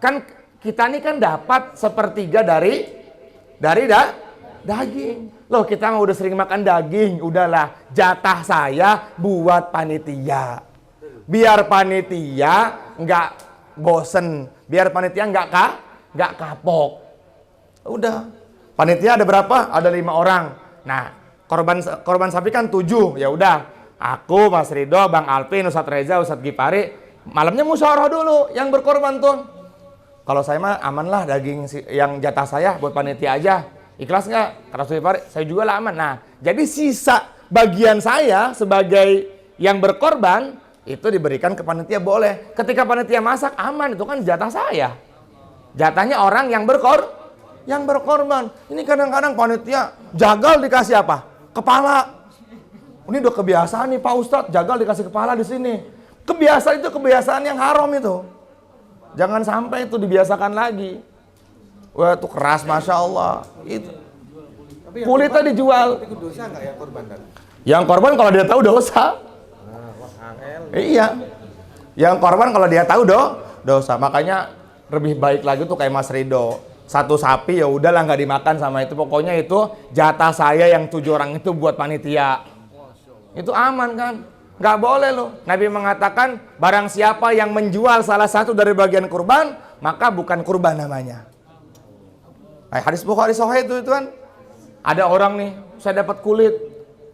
kan kita ini kan dapat sepertiga dari daging. Loh, kita mah udah sering makan daging, udahlah jatah saya buat panitia. Biar panitia nggak bosen, biar panitia nggak kapok. Udah, panitia ada berapa? Ada 5 orang. Nah, korban sapi kan 7. Ya udah, aku, Mas Ridho, Bang Alvin, Ustadz Reza, Ustadz Gipari, malamnya musyawarah dulu yang berkorban tuh. Kalau saya mah aman lah daging yang jatah saya buat panitia aja. Ikhlas nggak? Kata Ustadz Gipari, saya juga lah aman. Nah, jadi sisa bagian saya sebagai yang berkorban itu diberikan ke panitia boleh. Ketika panitia masak aman, itu kan jatah saya. Jatahnya orang yang berkorban. Ini kadang-kadang panitia jagal dikasih apa? Kepala. Ini udah kebiasaan nih Pak Ustadz, jagal dikasih kepala di sini. Kebiasaan itu kebiasaan yang haram itu. Jangan sampai itu dibiasakan lagi. Wah, itu keras, Masya Allah. Itu. Kulitnya dijual. Tapi dosa nggak ya korban kan? Yang korban kalau dia tahu dosa. Iya. Yang korban kalau dia tahu dosa. Makanya lebih baik lagi tuh kayak Mas Ridho. Satu sapi ya udahlah nggak dimakan sama itu. Pokoknya itu jatah saya yang 7 orang itu buat panitia. Itu aman kan? Nggak boleh loh. Nabi mengatakan barang siapa yang menjual salah satu dari bagian kurban, maka bukan kurban namanya. Hadis Bukhari Sahih itu kan. Ada orang nih, saya dapat kulit.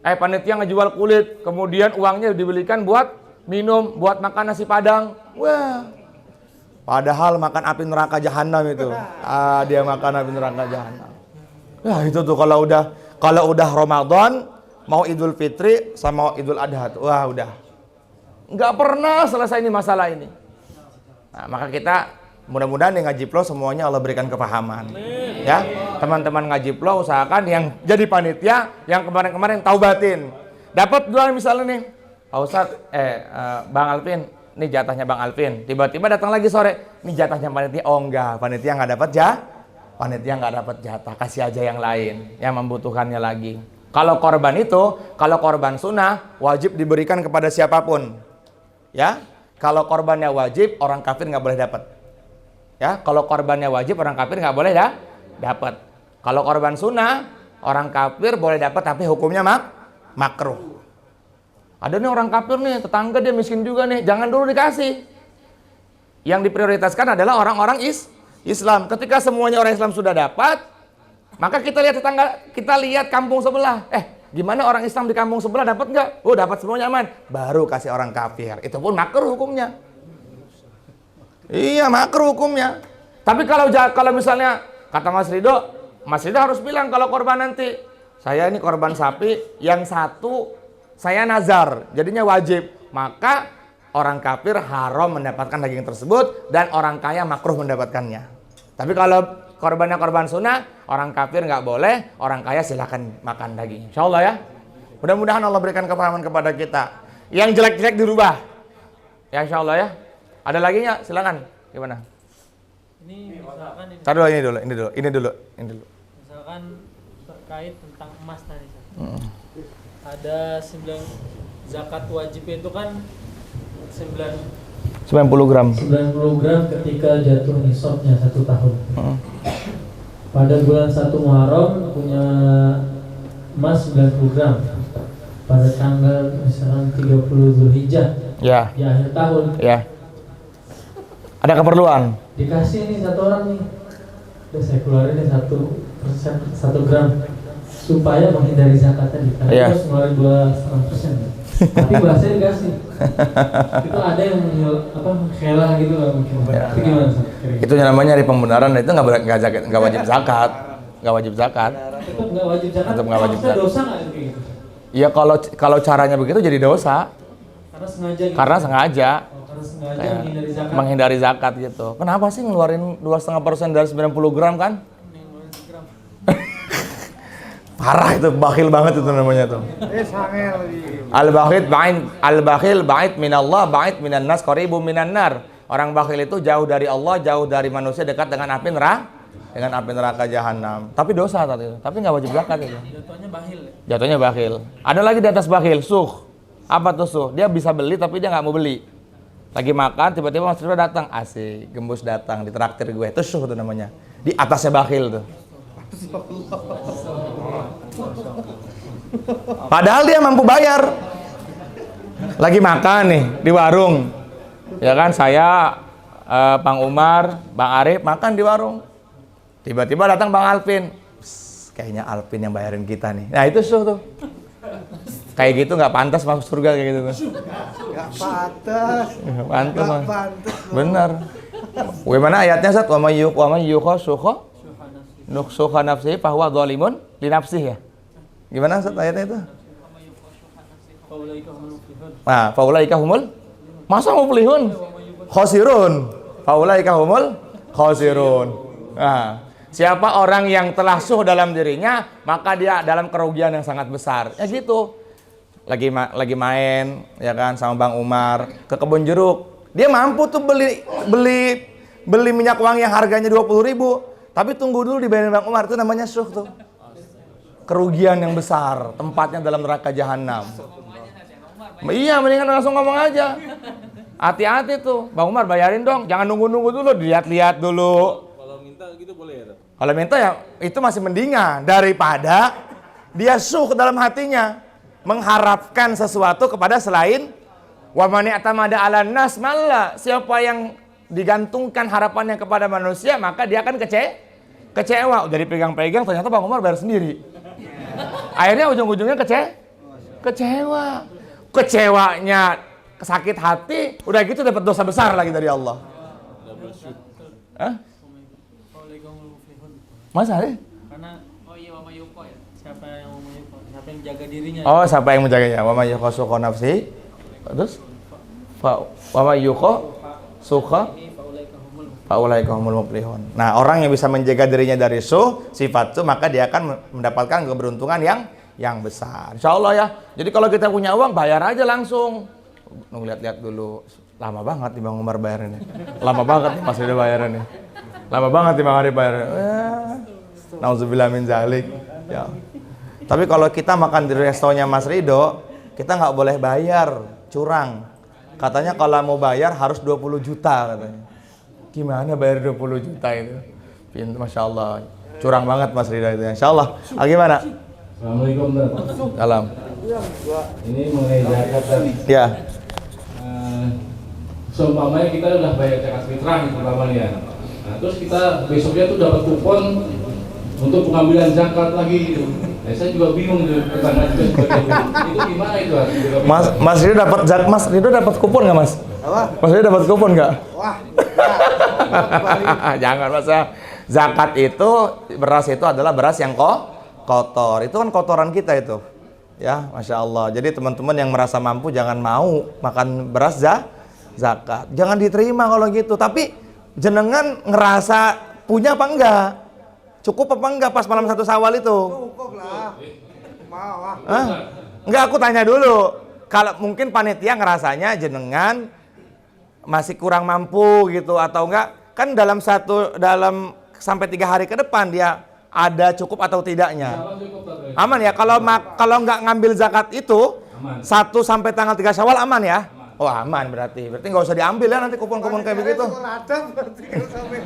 Panitia ngejual kulit, kemudian uangnya dibelikan buat minum, buat makan nasi padang. Wah. Padahal makan api neraka jahanam itu. Dia makan api neraka jahanam. Ya itu tuh kalau udah Ramadan, mau Idul Fitri sama Idul Adha, wah udah nggak pernah selesai ini masalah ini. Nah, maka kita mudah-mudahan yang ngaji Pro semuanya Allah berikan kepahaman. Ya, teman-teman ngaji Pro usahakan yang jadi panitia yang kemarin-kemarin taubatin. Dapat dua misalnya nih, Pak Ustadz, Bang Alvin, ini jatahnya Bang Alvin. Tiba-tiba datang lagi sore, ini jatahnya panitia. Oh enggak, panitia nggak dapat jatah, kasih aja yang lain yang membutuhkannya lagi. Kalau korban sunnah wajib diberikan kepada siapapun. Ya, kalau korbannya wajib orang kafir nggak boleh dapat. Ya, kalau korbannya wajib orang kafir nggak boleh dapat. Kalau korban sunnah orang kafir boleh dapat tapi hukumnya makruh. Ada nih orang kafir nih, tetangga dia miskin juga nih, jangan dulu dikasih. Yang diprioritaskan adalah orang-orang Islam. Ketika semuanya orang Islam sudah dapat, maka kita lihat kampung sebelah. Gimana orang Islam di kampung sebelah dapat nggak? Oh, dapat semuanya aman. Baru kasih orang kafir. Itu pun makruh hukumnya. Iya, makruh hukumnya. Tapi kalau misalnya kata Mas Ridho harus bilang kalau korban nanti, saya ini korban sapi, yang satu saya nazar, jadinya wajib. Maka orang kafir haram mendapatkan daging tersebut dan orang kaya makruh mendapatkannya. Tapi kalau korbannya korban sunnah, orang kafir nggak boleh, orang kaya silahkan makan daging. Insya Allah ya. Mudah-mudahan Allah berikan kepahaman kepada kita. Yang jelek-jelek dirubah. Ya insya Allah ya. Ada lagi nggak? Silakan. Gimana? Ini misalkan Taruh dulu, ini dulu. misalkan terkait tentang emas tadi. Ada 9 zakat wajib itu kan 90 gram. 90 gram ketika jatuh nisabnya 1 tahun. Pada bulan 1 Muharram punya emas 90 gram. Pada tanggal misalkan 30 Zulhijjah Ya. di akhir tahun Ya. Ada keperluan. dikasih nih satu orang nih. Udah saya keluarin nih 1 gram supaya menghindari zakat tadi. Karena Iya. harus ngeluarin 2,5%. Tapi bahasanya dikasih. Itu ada yang menghelah gitu lah mungkin. Itu gimana Ustaz? Kira-kira? Itu namanya dari pembenaran, itu nggak wajib zakat. Nggak wajib zakat. Tetap nggak wajib zakat. Tetap nggak wajib Maksudnya zakat. dosa nggak kayak gitu? Ya kalau caranya begitu jadi dosa. Karena sengaja gitu. Karena sengaja Karena sengaja kayak menghindari zakat. menghindari zakat gitu. Kenapa sih ngeluarin 2,5% dari 90 gram kan? Parah itu, bakhil banget itu namanya tuh. Sangel lagi. Al-bakhil ba'id minallah, ba'id minan nas, qaribun minan nar. Orang bakhil itu jauh dari Allah, jauh dari manusia, dekat dengan api neraka jahanam. Tapi dosa tadi itu. Tapi nggak wajib zakat itu. Jatuhnya bahil ya? Jatuhnya bakhil. Ada lagi di atas bakhil, suh. Apa tuh suh? Dia bisa beli tapi dia nggak mau beli. Lagi makan, tiba-tiba Mas Ridho datang, asik, gembus datang, ditraktir gue. Itu suh tuh namanya. Di atasnya bakhil tuh. Padahal dia mampu bayar. Lagi makan nih di warung. Ya kan, saya, Bang Umar, Bang Arif makan di warung. Tiba-tiba datang Bang Alvin. Psst, kayaknya Alvin yang bayarin kita nih. Nah itu suh tuh. Kayak gitu nggak pantas masuk surga kayak gitu. Gak pantas. Nggak pantas. Gak Mas. pantas. Bener. Bagaimana ayatnya Ustaz? Wa may yuqa syukha nukhsuha nafsihi fa huwa dhalimun li nafsihi ya. Gimana Ustaz ayatnya itu? Nah, faulaika humul masa muflihun khosirun. Faulaika humul khosirun. Nah, siapa orang yang telah suh dalam dirinya, maka dia dalam kerugian yang sangat besar. Ya gitu. Lagi main ya kan sama Bang Umar ke kebun jeruk. Dia mampu tuh beli minyak wangi yang harganya 20.000, tapi tunggu dulu dibayarin Bang Umar. Itu namanya suh tuh. Kerugian yang besar, tempatnya dalam neraka jahanam. Iya, mendingan langsung ngomong aja. Hati-hati tuh, Bang Umar bayarin dong. Jangan nunggu-nunggu dulu, dilihat-lihat dulu. Kalau minta gitu boleh ya? Kalau minta ya itu masih mendingan daripada dia suh ke dalam hatinya mengharapkan sesuatu kepada selain wa man i'tamada 'alan nas malla. Siapa yang digantungkan harapannya kepada manusia, maka dia akan kecewa. Udah dipegang-pegang ternyata Bang Umar bayar sendiri. Akhirnya ujung-ujungnya kecewa. Kecewanya sakit hati, udah gitu dapat dosa besar lagi dari Allah. Hah? Masa deh? Karena wa mayuqa ya. Siapa yang mayuqa? Siapa yang jaga dirinya? Oh, siapa yang menjaganya? Wa may yuqa nafsi. Terus wa may yuqa suqa faulaika humul muflihun. Nah, orang yang bisa menjaga dirinya dari sifat maka dia akan mendapatkan keberuntungan yang besar. Insyaallah ya. Jadi kalau kita punya uang, bayar aja langsung. Nunggu lihat-lihat dulu. Lama banget nih Bang Umar bayarannya. Lama banget nih Mas Ridho bayarannya. Lama banget nih Bang Arif bayarannya. Nauzubillah min zalik. Ya. Tapi kalau kita makan di restonya Mas Ridho, kita nggak boleh bayar, curang. Katanya kalau mau bayar harus 20 juta katanya. Gimana bayar 20 juta itu? Pintu, Masya Allah. Curang banget Mas Ridho itu. Insya Allah. Gimana? Assalamualaikum. Salam. Ini mengenai zakat tadi. Ya. Seumpamanya kita udah bayar zakat fitrah gitu umpamanya. Nah, terus kita besoknya tuh dapat kupon untuk pengambilan zakat lagi gitu. Nah, saya juga bingung gitu tetangga juga sebagai itu gimana itu? Mas Ridho dapat kupon nggak Mas? Apa? Mas Ridho dapat kupon nggak? Wah. Jangan Mas. Zakat itu beras itu adalah beras yang kotor. Itu kan kotoran kita itu. Ya, Masya Allah. Jadi teman-teman yang merasa mampu jangan mau makan beras zakat. Jangan diterima kalau gitu. Tapi jenengan ngerasa punya apa enggak? Cukup apa enggak pas malam 1 Syawal itu? Cukup lah. Mau ah. Hah? Enggak, aku tanya dulu. Kalau mungkin panitia ngerasanya jenengan masih kurang mampu gitu atau enggak? Kan dalam sampai 3 hari ke depan dia ada cukup atau tidaknya. Aman ya, kalau nggak ngambil zakat itu Aman. 1 sampai tanggal 3 Syawal aman ya? Oh aman berarti nggak usah diambil ya nanti kupon-kupon kayak begitu. Ladang berarti kalau sampai.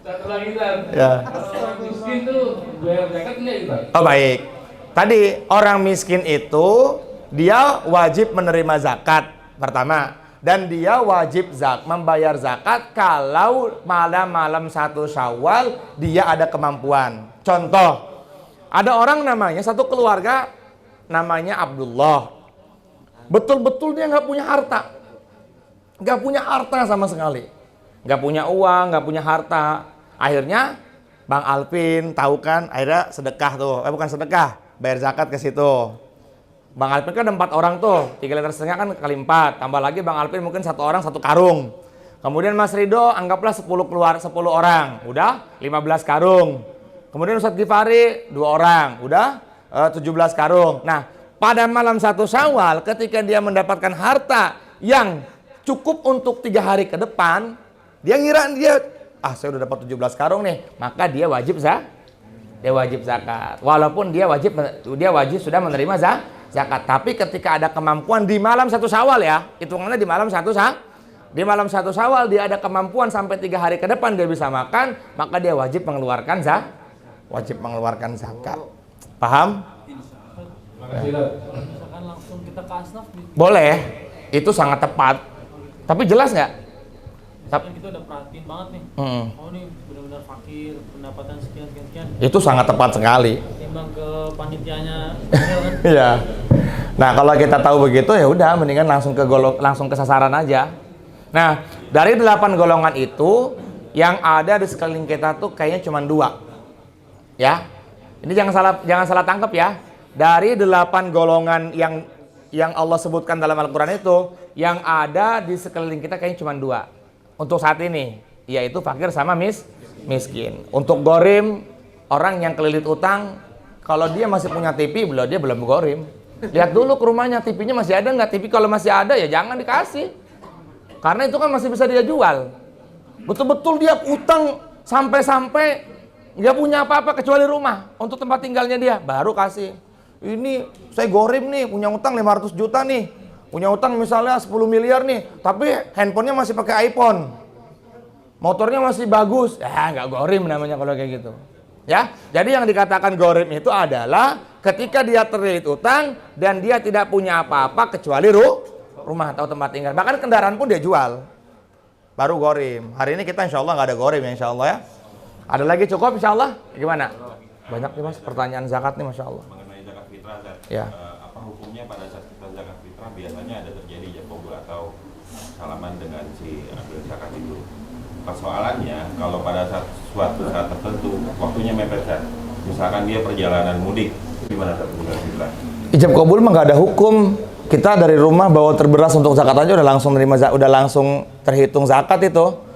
Satu lagi Tan. Ya. Kalau orang miskin tuh bayar zakat enggak gitu? Oh baik. Tadi orang miskin itu dia wajib menerima zakat pertama, dan dia wajib membayar zakat kalau malam 1 Syawal dia ada kemampuan. Contoh, ada orang namanya satu keluarga namanya Abdullah. Betul-betul dia nggak punya harta sama sekali, nggak punya uang, nggak punya harta. Akhirnya Bang Alvin tahu kan, akhirnya sedekah tuh, bukan sedekah, bayar zakat ke situ. Bang Alvin kan ada 4 orang tuh, 3,5 liter kan kali 4, tambah lagi Bang Alvin mungkin 1 orang 1 karung. Kemudian Mas Ridho anggaplah 10 orang, udah 15 karung. Kemudian Ustadz Gifari 2 orang, udah 17 karung. Nah, pada malam 1 Syawal ketika dia mendapatkan harta yang cukup untuk 3 hari ke depan, dia ngira saya udah dapat 17 karung nih, maka dia wajib zakat. Walaupun dia wajib sudah menerima zakat. Tapi ketika ada kemampuan di malam 1 Syawal ya, hitungannya di malam 1 Syawal dia ada kemampuan sampai 3 hari ke depan dia bisa makan, maka dia wajib mengeluarkan zakat. Paham? Misalkan langsung kita ke asnaf gitu. Boleh, itu sangat tepat. Tapi jelas nggak? Misalkan kita udah perhatiin banget nih. Oh nih benar-benar fakir, pendapatan sekian. Itu sangat tepat sekali. Timbang ke panitianya kan. Iya. Nah, kalau kita tahu begitu ya udah mendingan langsung ke sasaran aja. Nah, dari 8 golongan itu yang ada di sekeliling kita tuh kayaknya cuma 2. Ya. Ini jangan salah tangkap ya. Dari 8 golongan yang Allah sebutkan dalam Al-Qur'an itu, yang ada di sekeliling kita kayaknya cuma 2 untuk saat ini, yaitu fakir sama miskin. Untuk gorim, orang yang kelilit utang, kalau dia masih punya TV, dia belum gorim. Lihat dulu ke rumahnya, TV-nya masih ada nggak? TV kalau masih ada ya jangan dikasih, karena itu kan masih bisa dia jual. Betul-betul dia utang sampai nggak punya apa-apa kecuali rumah untuk tempat tinggalnya dia, baru kasih. Ini saya gorim nih, punya utang 500 juta nih, punya utang misalnya 10 miliar nih, tapi handphonenya masih pakai iPhone, motornya masih bagus, ya nggak gorim namanya kalau kayak gitu. Ya, jadi yang dikatakan gorim itu adalah ketika dia terlilit utang dan dia tidak punya apa-apa kecuali rumah atau tempat tinggal, bahkan kendaraan pun dia jual, baru gorim. Hari ini kita insya Allah nggak ada gorim ya, insya Allah ya. Ada lagi cukup insya Allah? Gimana? Banyak nih mas pertanyaan zakat nih, masya Allah. Mengenai zakat fitrah, Ya. Apa hukumnya pada saat kita zakat fitrah biasanya ada terjadi jabobul atau salaman dengan si ambil zakat itu. Persoalannya kalau pada suatu saat tertentu waktunya mepet kan, misalkan dia perjalanan mudik, gimana saat zakat fitrah? Ijab kabul mah nggak ada hukum. Kita dari rumah bawa terberas untuk zakat aja udah langsung terhitung zakat itu.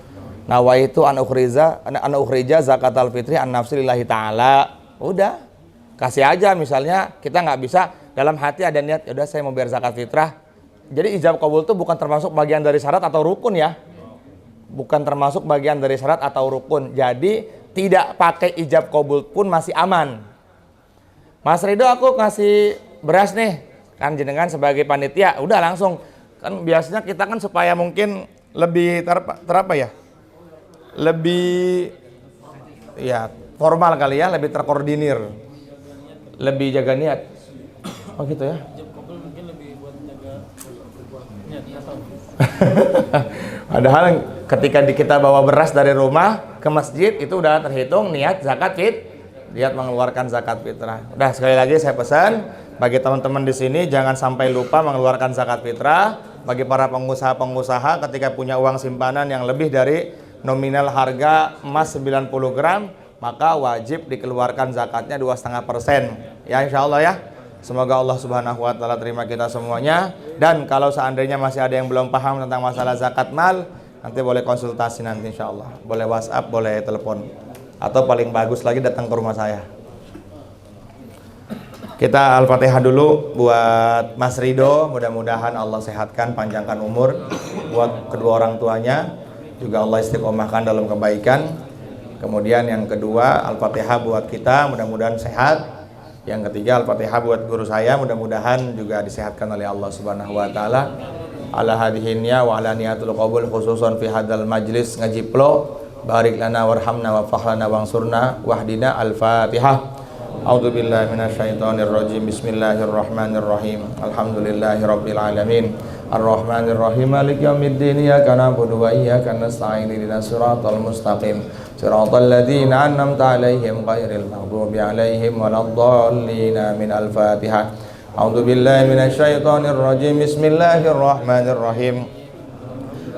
Nawaitu an ukhrija zakatal fitri an nafsi lillahi ta'ala. Udah, kasih aja. Misalnya kita nggak bisa, dalam hati ada niat, ya udah saya mau bayar zakat fitrah. Jadi ijab kabul itu bukan termasuk bagian dari syarat atau rukun ya. Bukan termasuk bagian dari syarat atau rukun. Jadi tidak pakai ijab kabul pun masih aman. Mas Ridho, aku kasih beras nih, kan jenengan sebagai panitia, udah langsung. Kan biasanya kita kan supaya mungkin lebih terapa ya? Lebih ya formal kali ya, lebih terkoordinir, lebih jaga niat. Oh gitu ya. Ijab kabul mungkin lebih buat jaga niat atau. Padahal ketika kita bawa beras dari rumah ke masjid itu udah terhitung niat zakat niat mengeluarkan zakat fitrah. Udah, sekali lagi saya pesan bagi teman-teman di sini jangan sampai lupa mengeluarkan zakat fitrah. Bagi para pengusaha ketika punya uang simpanan yang lebih dari nominal harga emas 90 gram, maka wajib dikeluarkan zakatnya 2,5%. Ya insya Allah ya. Semoga Allah Subhanahu wa taala terima kita semuanya. Dan kalau seandainya masih ada yang belum paham tentang masalah zakat mal, nanti boleh konsultasi nanti insya Allah. Boleh WhatsApp, boleh telepon. Atau paling bagus lagi datang ke rumah saya. Kita Al-Fatihah dulu buat Mas Rido, mudah-mudahan Allah sehatkan, panjangkan umur. Buat kedua orang tuanya, juga Allah istiqomahkan dalam kebaikan. Kemudian yang kedua Al-Fatihah buat kita, mudah-mudahan sehat. Yang ketiga Al-Fatihah buat guru saya, mudah-mudahan juga disehatkan oleh Allah Subhanahu wa taala. Ala hadihinnya wa ala niyatul qabul khususan fi hadzal majlis ngaji plo. Barik lana warhamna wa fahlana wansurna wahdina. Al-Fatihah. A'udzubillahi minasyaitonir rajim. Bismillahirrahmanirrahim. Alhamdulillahirabbil alamin. Ar-Rahmanir Rahim. Maliki yaumiddin. Iyyaka na'budu wa iyyaka nasta'in. Ihdinas siratal mustaqim. Siratal ladzina an'amta 'alaihim ghairil maghdubi 'alaihim waladdallin. Amin. Al-Fatihah. A'udzubillahi minasyaitonir rajim. Bismillahirrahmanirrahim.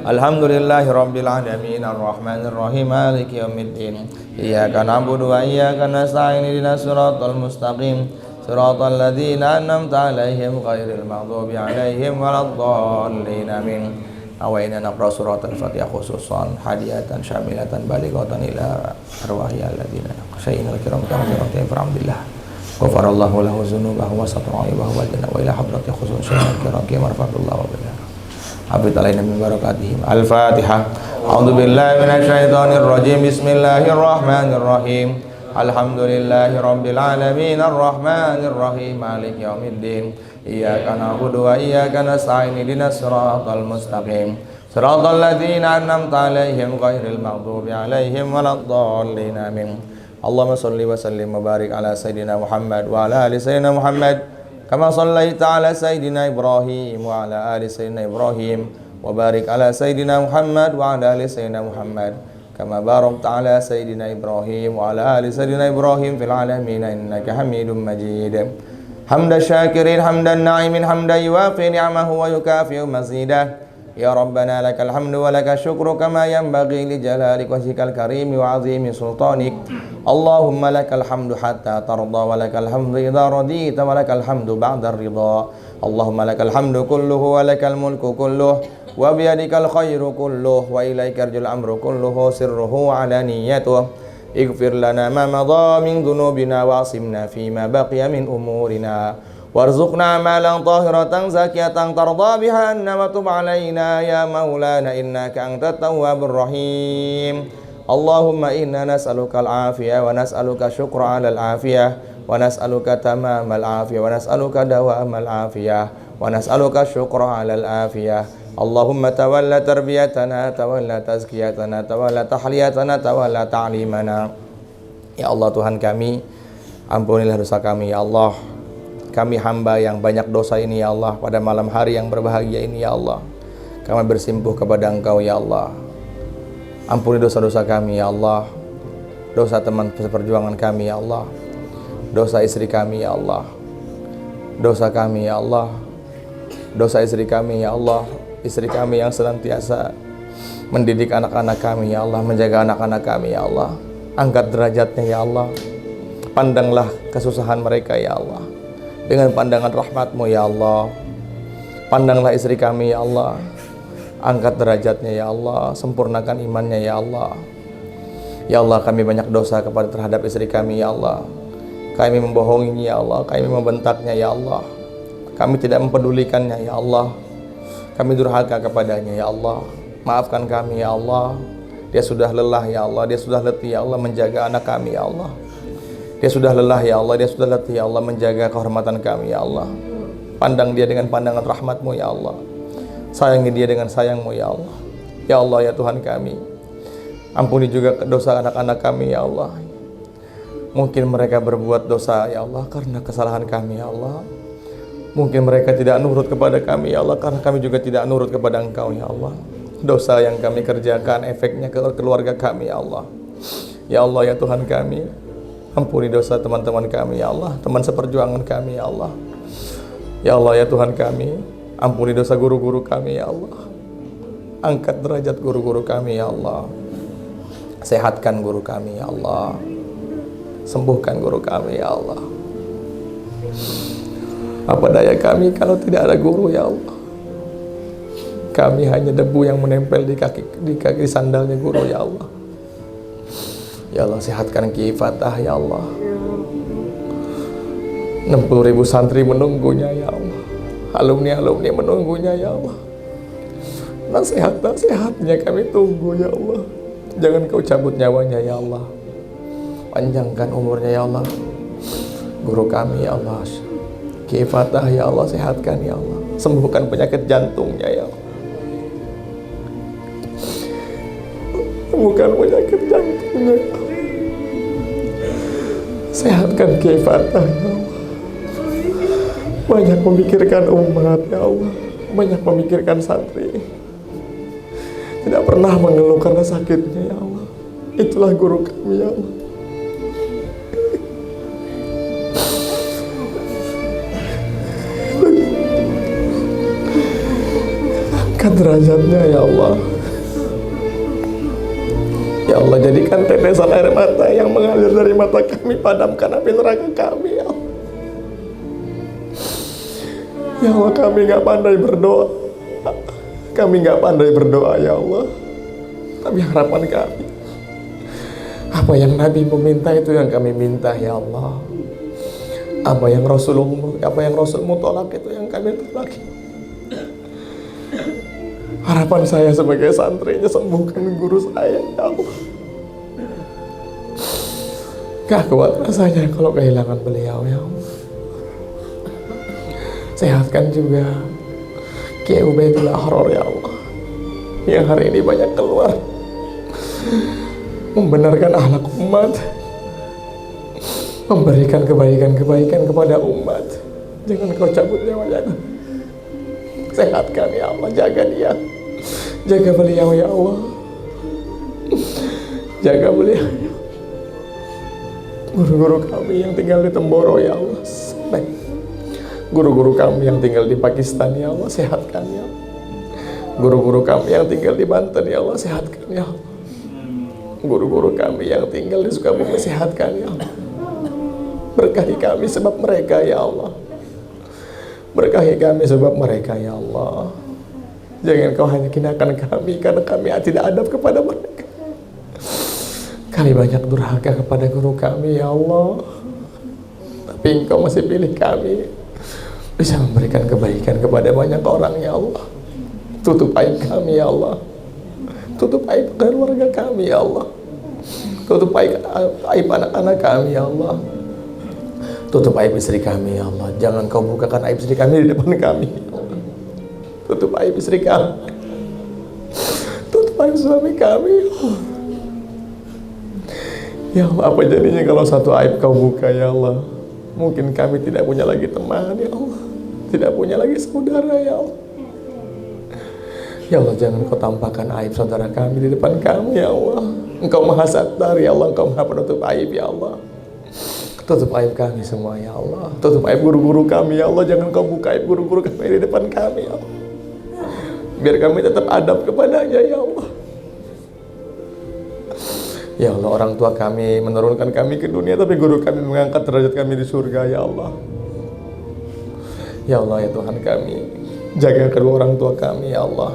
Alhamdulillahirabbil alamin. Ar-Rahmanir Rahim. Maliki yaumiddin. Iyyaka na'budu wa iyyaka nasta'in. Ihdinas siratal mustaqim. Siratal ladzina an'amta 'alaihim ghairil maghdubi 'alaihim waladdallin. Amin. Awaina naqra surat al-Fatihah khususan hadiyatan syamilatan balighatan ila arwahi alladziina sayyidina al-kiram ta'ala alhamdulillah ghafarallahu lahu dzunubahu wa satara aibahu wa jana wa ila hadrati khususan al-kiram marfa'allahu wa billah habit alaina min barakatihim. Al-Fatihah. A'udzu billahi minasyaitonir rajim. Bismillahirrahmanirrahim. Alhamdulillahirabbil alamin. Ar-Rahmanir Rahim. Maliki yaumiddin. Iyyaka na'budu wa iyyaka nasta'in. Ihdinas siratal mustaqim. Siratal ladzina an'amta 'alaihim ghairil maghdubi 'alaihim waladdallin. Amin. Allahumma shalli wa sallim wa barik ala sayidina Muhammad wa ala ali sayyidina Muhammad kama shallaita ala sayidina Ibrahim wa ala ali sayyidina Ibrahim wa barik ala sayidina Muhammad wa ala ali sayyidina Muhammad kama barakta ala sayidina Ibrahim wa ala ali sayyidina Ibrahim fil alamin innaka Hamidum Majid. Hamdan syakirin, hamdan na'imin, hamdan yuwafi ni'amahu wa yukafi'u mazidah. Ya Rabbana lakal hamdu wa lakal syukru kama yanbaghi li jalali wajhikal karimi wa azimi sultanik. Allahumma lakal hamdu hatta tarda wa lakal hamdu idha radita wa lakal hamdu ba'da ridha. Allahumma lakal hamdu kulluhu wa lakal mulku kulluhu wa biyadikal khairu kulluhu wa ilaika arjul amru kulluhu sirruhu wa alaniyatuhu. Ighfir lana ma madha min dhunubina wa asimna fima baqiya min umurina warzuqna amalan tahiratan zakiyatan tarda biha anna wa tub alaina ya maulana innaka antat tawwabur rahim. Allahumma inna nas'aluka al-afiyah wa nas'aluka syukra 'alal afiyah wa nas'aluka tamamal afiyah wa nas'aluka dawamal afiyah wa nas'aluka syukra 'alal afiyah. Allahumma tawalla tarbiyatana, tawalla tazkiyatana, tawalla tahliyatana, tawalla ta'limana. Ya Allah Tuhan kami, ampunilah dosa kami ya Allah. Kami hamba yang banyak dosa ini ya Allah, pada malam hari yang berbahagia ini ya Allah, kami bersimpuh kepada Engkau ya Allah. Ampuni dosa-dosa kami ya Allah, dosa teman seperjuangan kami ya Allah, dosa istri kami ya Allah, dosa kami ya Allah, dosa istri kami ya Allah, istri kami yang senantiasa mendidik anak-anak kami ya Allah, menjaga anak-anak kami ya Allah. Angkat derajatnya ya Allah, pandanglah kesusahan mereka ya Allah dengan pandangan rahmat-Mu ya Allah. Pandanglah istri kami ya Allah, angkat derajatnya ya Allah, sempurnakan imannya ya Allah. Ya Allah, kami banyak dosa kepada terhadap istri kami ya Allah. Kami membohonginya ya Allah, kami membentaknya ya Allah, kami tidak mempedulikannya ya Allah, kami durhaka kepadanya ya Allah. Maafkan kami ya Allah. Dia sudah lelah ya Allah, dia sudah letih ya Allah menjaga anak kami ya Allah. Dia sudah lelah ya Allah, dia sudah letih ya Allah menjaga kehormatan kami ya Allah. Pandang dia dengan pandangan rahmat-Mu ya Allah. Sayangi dia dengan sayang-Mu ya Allah. Ya Allah ya Tuhan kami, ampuni juga dosa anak-anak kami ya Allah. Mungkin mereka berbuat dosa ya Allah karena kesalahan kami ya Allah. Mungkin mereka tidak nurut kepada kami ya Allah karena kami juga tidak nurut kepada Engkau ya Allah. Dosa yang kami kerjakan efeknya ke keluarga kami ya Allah. Ya Allah ya Tuhan kami, ampuni dosa teman-teman kami ya Allah, teman seperjuangan kami ya Allah. Ya Allah ya Tuhan kami, ampuni dosa guru-guru kami ya Allah. Angkat derajat guru-guru kami ya Allah. Sehatkan guru kami ya Allah. Sembuhkan guru kami ya Allah. Apa daya kami kalau tidak ada guru ya Allah. Kami hanya debu yang menempel di kaki sandalnya guru ya Allah. Ya Allah, sehatkan Ki Fatah ya Allah. 60.000 santri menunggunya ya Allah. Alumni-alumni menunggunya ya Allah. Nasihat-nasihatnya kami tunggu ya Allah. Jangan kau cabut nyawanya ya Allah. Panjangkan umurnya ya Allah. Guru kami ya Allah, Ki Fatah ya Allah, sehatkan ya Allah. Sembuhkan penyakit jantungnya ya Allah. Sembuhkan penyakit jantungnya ya Allah. Sehatkan Ki Fatah ya Allah. Banyak memikirkan umat ya Allah. Banyak memikirkan santri. Tidak pernah mengeluh karena sakitnya ya Allah. Itulah guru kami ya Allah. Angkat derajatnya ya Allah. Ya Allah, jadikan tetesan air mata yang mengalir dari mata kami, padamkan api neraka kami ya Allah. Ya Allah, kami gak pandai berdoa. Kami gak pandai berdoa ya Allah. Tapi harapan kami, apa yang Nabi meminta itu yang kami minta ya Allah. Apa yang Rasulmu tolak itu yang kami tolak. Harapan saya sebagai santrinya, sembuhkan guru saya ya Allah. Gak kuat rasanya kalau kehilangan beliau ya Allah. Sehatkan juga Kiai Ubaidillah Haror ya Allah, yang hari ini banyak keluar membenarkan akhlak umat, memberikan kebaikan-kebaikan kepada umat. Jangan kau cabut nyawanya. Sehatkan ya Allah, jaga dia, jaga beliau ya Allah, jaga beliau. Guru-guru kami yang tinggal di Temboro ya Allah, sampai guru-guru kami yang tinggal di Pakistan ya Allah, sehatkan ya Allah. Guru-guru kami yang tinggal di Banten ya Allah, sehatkan ya Allah. Guru-guru kami yang tinggal di Sukabumi, sehatkan ya Allah. Berkahi kami sebab mereka ya Allah. Berkahi kami sebab mereka ya Allah. Jangan kau hanya hinakan kami karena kami tidak adab kepada mereka. Kami banyak durhaka kepada guru kami ya Allah, tapi Engkau masih pilih kami bisa memberikan kebaikan kepada banyak orang ya Allah. Tutup aib kami ya Allah. Tutup aib keluarga kami ya Allah. Tutup aib anak-anak kami ya Allah. Tutup aib istri kami ya Allah. Jangan kau bukakan aib istri kami di depan kami ya Allah. Tutup aib istri kami. Tutup aib suami kami ya Allah. Ya Allah, apa jadinya kalau satu aib kau buka ya Allah? Mungkin kami tidak punya lagi teman ya Allah, tidak punya lagi saudara ya Allah. Ya Allah, jangan kau tampakkan aib saudara kami di depan kami ya Allah. Engkau maha sattar ya Allah, engkau maha penutup aib ya Allah. Tutup aib kami semua ya Allah. Tutup aib guru-guru kami ya Allah. Jangan kau buka aib guru-guru kami di depan kami ya Allah. Biar kami tetap adab kepadanya ya Allah. Ya Allah, orang tua kami menurunkan kami ke dunia, tapi guru kami mengangkat derajat kami di surga ya Allah. Ya Allah ya Tuhan kami, jaga kedua orang tua kami ya Allah.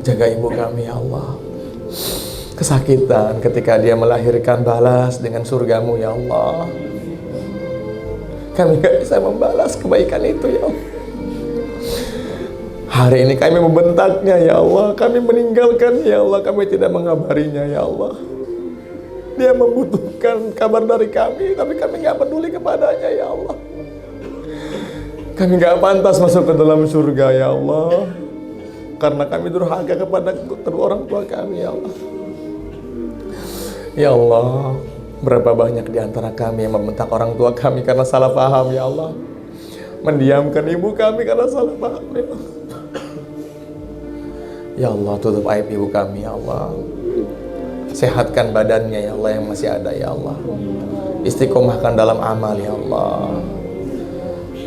Jaga ibu kami ya Allah. Kesakitan ketika dia melahirkan, balas dengan surgamu ya Allah. Kami gak bisa membalas kebaikan itu ya Allah. Hari ini kami membentaknya ya Allah. Kami meninggalkan ya Allah. Kami tidak mengabarinya ya Allah. Dia membutuhkan kabar dari kami, tapi kami gak peduli kepadanya ya Allah. Kami gak pantas masuk ke dalam surga ya Allah, karena kami durhaka kepada kedua orang tua kami ya Allah. Ya Allah, berapa banyak di antara kami yang membentak orang tua kami karena salah paham ya Allah. Mendiamkan ibu kami karena salah paham ya Allah. Ya Allah, tutup aib ibu kami ya Allah. Sehatkan badannya ya Allah yang masih ada ya Allah. Istiqomahkan dalam amal ya Allah.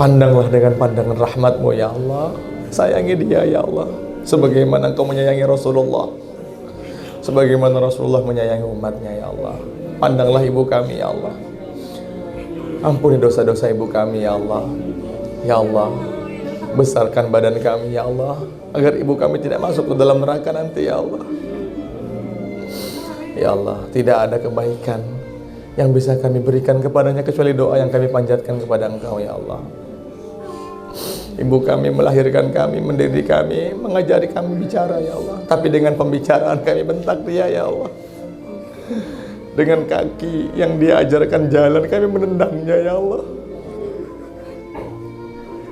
Pandanglah dengan pandangan rahmat-Mu ya Allah. Sayangi dia ya Allah, sebagaimana Engkau menyayangi Rasulullah, sebagaimana Rasulullah menyayangi umatnya ya Allah. Pandanglah ibu kami ya Allah. Ampuni dosa-dosa ibu kami ya Allah. Ya Allah, besarkan badan kami ya Allah, agar ibu kami tidak masuk ke dalam neraka nanti ya Allah. Ya Allah, tidak ada kebaikan yang bisa kami berikan kepadanya kecuali doa yang kami panjatkan kepada Engkau ya Allah. Ibu kami melahirkan kami, mendidik kami, mengajari kami bicara ya Allah. Tapi dengan pembicaraan kami bentak dia ya Allah. Dengan kaki yang diajarkan jalan kami menendangnya ya Allah.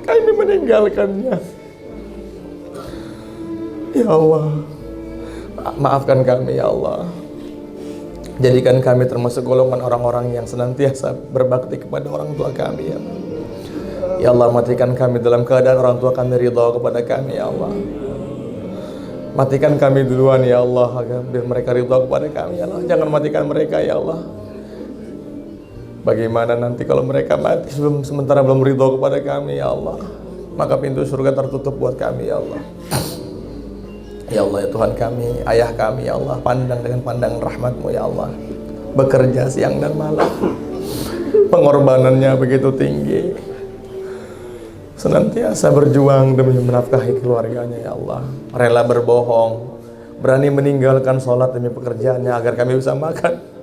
Kami meninggalkannya. Ya Allah, maafkan kami ya Allah. Jadikan kami termasuk golongan orang-orang yang senantiasa berbakti kepada orang tua kami ya Allah. Ya Allah, matikan kami dalam keadaan orang tua kami ridha kepada kami ya Allah. Matikan kami duluan ya Allah, agar biar mereka ridha kepada kami ya Allah. Jangan matikan mereka ya Allah. Bagaimana nanti kalau mereka mati sementara belum ridha kepada kami ya Allah, maka pintu surga tertutup buat kami ya Allah. Ya Allah ya Tuhan kami, ayah kami ya Allah, pandang dengan pandangan rahmat-Mu ya Allah. Bekerja siang dan malam, pengorbanannya begitu tinggi, senantiasa berjuang demi menafkahi keluarganya ya Allah. Rela berbohong, berani meninggalkan sholat demi pekerjaannya agar kami bisa makan.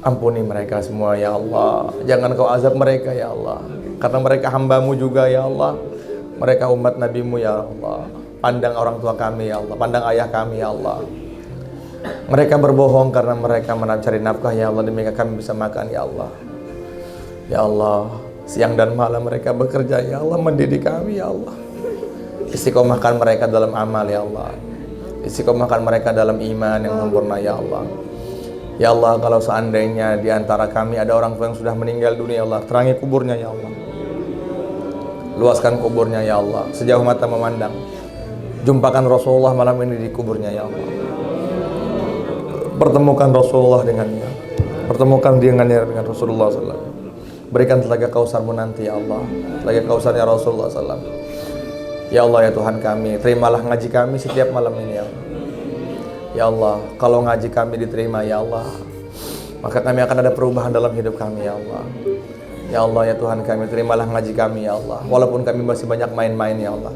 Ampuni mereka semua ya Allah. Jangan Kau azab mereka ya Allah, karena mereka hamba-Mu juga ya Allah. Mereka umat Nabi-Mu ya Allah. Pandang orang tua kami ya Allah, pandang ayah kami ya Allah. Mereka berbohong karena mereka mencari nafkah ya Allah, demi kami bisa makan ya Allah. Ya Allah, siang dan malam mereka bekerja ya Allah, mendidik kami ya Allah. Istiqomahkan mereka dalam amal ya Allah. Istiqomahkan mereka dalam iman yang sempurna ya Allah. Ya Allah, kalau seandainya di antara kami ada orang tua yang sudah meninggal dunia ya Allah, terangi kuburnya ya Allah. Luaskan kuburnya ya Allah, sejauh mata memandang. Jumpakan Rasulullah malam ini di kuburnya ya Allah. Pertemukan Rasulullah dengannya. Pertemukan dengannya dengan Rasulullah SAW. Berikan telaga kausar-Mu nanti ya Allah, telaga kausarnya Rasulullah SAW. Ya Allah ya Tuhan kami, terimalah ngaji kami setiap malam ini ya Allah. Ya Allah, kalau ngaji kami diterima ya Allah, maka kami akan ada perubahan dalam hidup kami ya Allah. Ya Allah ya Tuhan kami, terimalah ngaji kami ya Allah, walaupun kami masih banyak main-main ya Allah.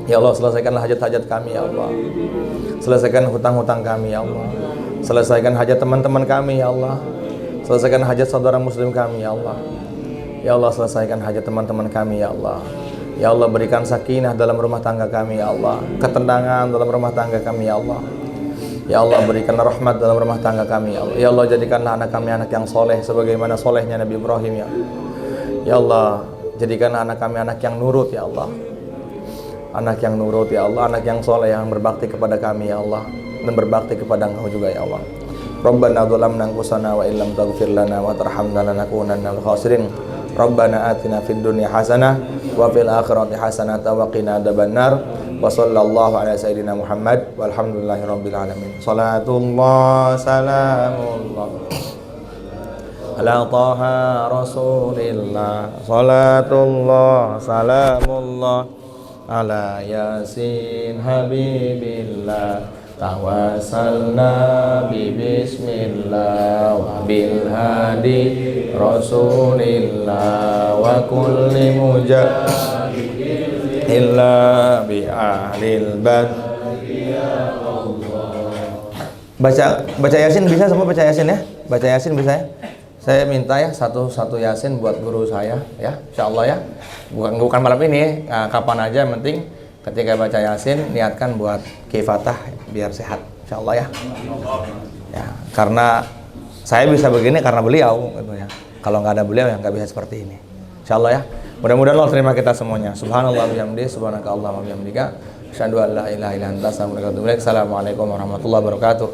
Ya Allah, selesaikanlah hajat-hajat kami ya Allah. Selesaikan hutang-hutang kami ya Allah. Selesaikan hajat teman-teman kami ya Allah. Selesaikan hajat saudara muslim kami ya Allah. Ya Allah, selesaikan hajat teman-teman kami ya Allah. Ya Allah, berikan sakinah dalam rumah tangga kami ya Allah, ketenangan dalam rumah tangga kami ya Allah. Ya Allah, berikan rahmat dalam rumah tangga kami ya Allah. Ya Allah, jadikanlah anak kami anak yang soleh sebagaimana solehnya Nabi Ibrahim ya Allah. Ya Allah, jadikanlah anak kami anak yang nurut ya Allah. Anak yang nurut ya Allah, anak yang soleh yang berbakti kepada kami ya Allah, dan berbakti kepada Engkau juga ya Allah. Rabbana dzalamna anfusana wa illam taghfir lana wa tarhamna lanakunanna minal khasirin. Rabbana atina fid dunya hasanah wa fil akhirati hasanah wa qina adzabannar. Wa sallallahu ala sayyidina Muhammad walhamdulillahi rabbil alamin. Salatullah salamullah ala taha rasulillah. Salatullah salamullah ala yasin habibillah. Tawassalna bi bismillah wa bil hadi rasulillah wa kulli mujahidin illa bi ahlil bad. Baca Yasin bisa, semua baca Yasin ya? Baca Yasin bisa ya? Saya minta ya satu Yasin buat guru saya ya, insyaallah ya. Bukan malam ini, kapan aja, yang penting ketika baca Yasin niatkan buat kifatah biar sehat, insyaallah ya. Ya, karena saya bisa begini karena beliau gitu ya. Kalau nggak ada beliau ya nggak bisa seperti ini, insyaallah ya. Mudah-mudahan Allah terima kita semuanya. Subhanallah bihamdihi, subhanakallahumma wa bihamdika, asyhadu an la ilaha illa anta, astaghfiruka wa atubu ilaik. Assalamualaikum warahmatullahi wabarakatuh.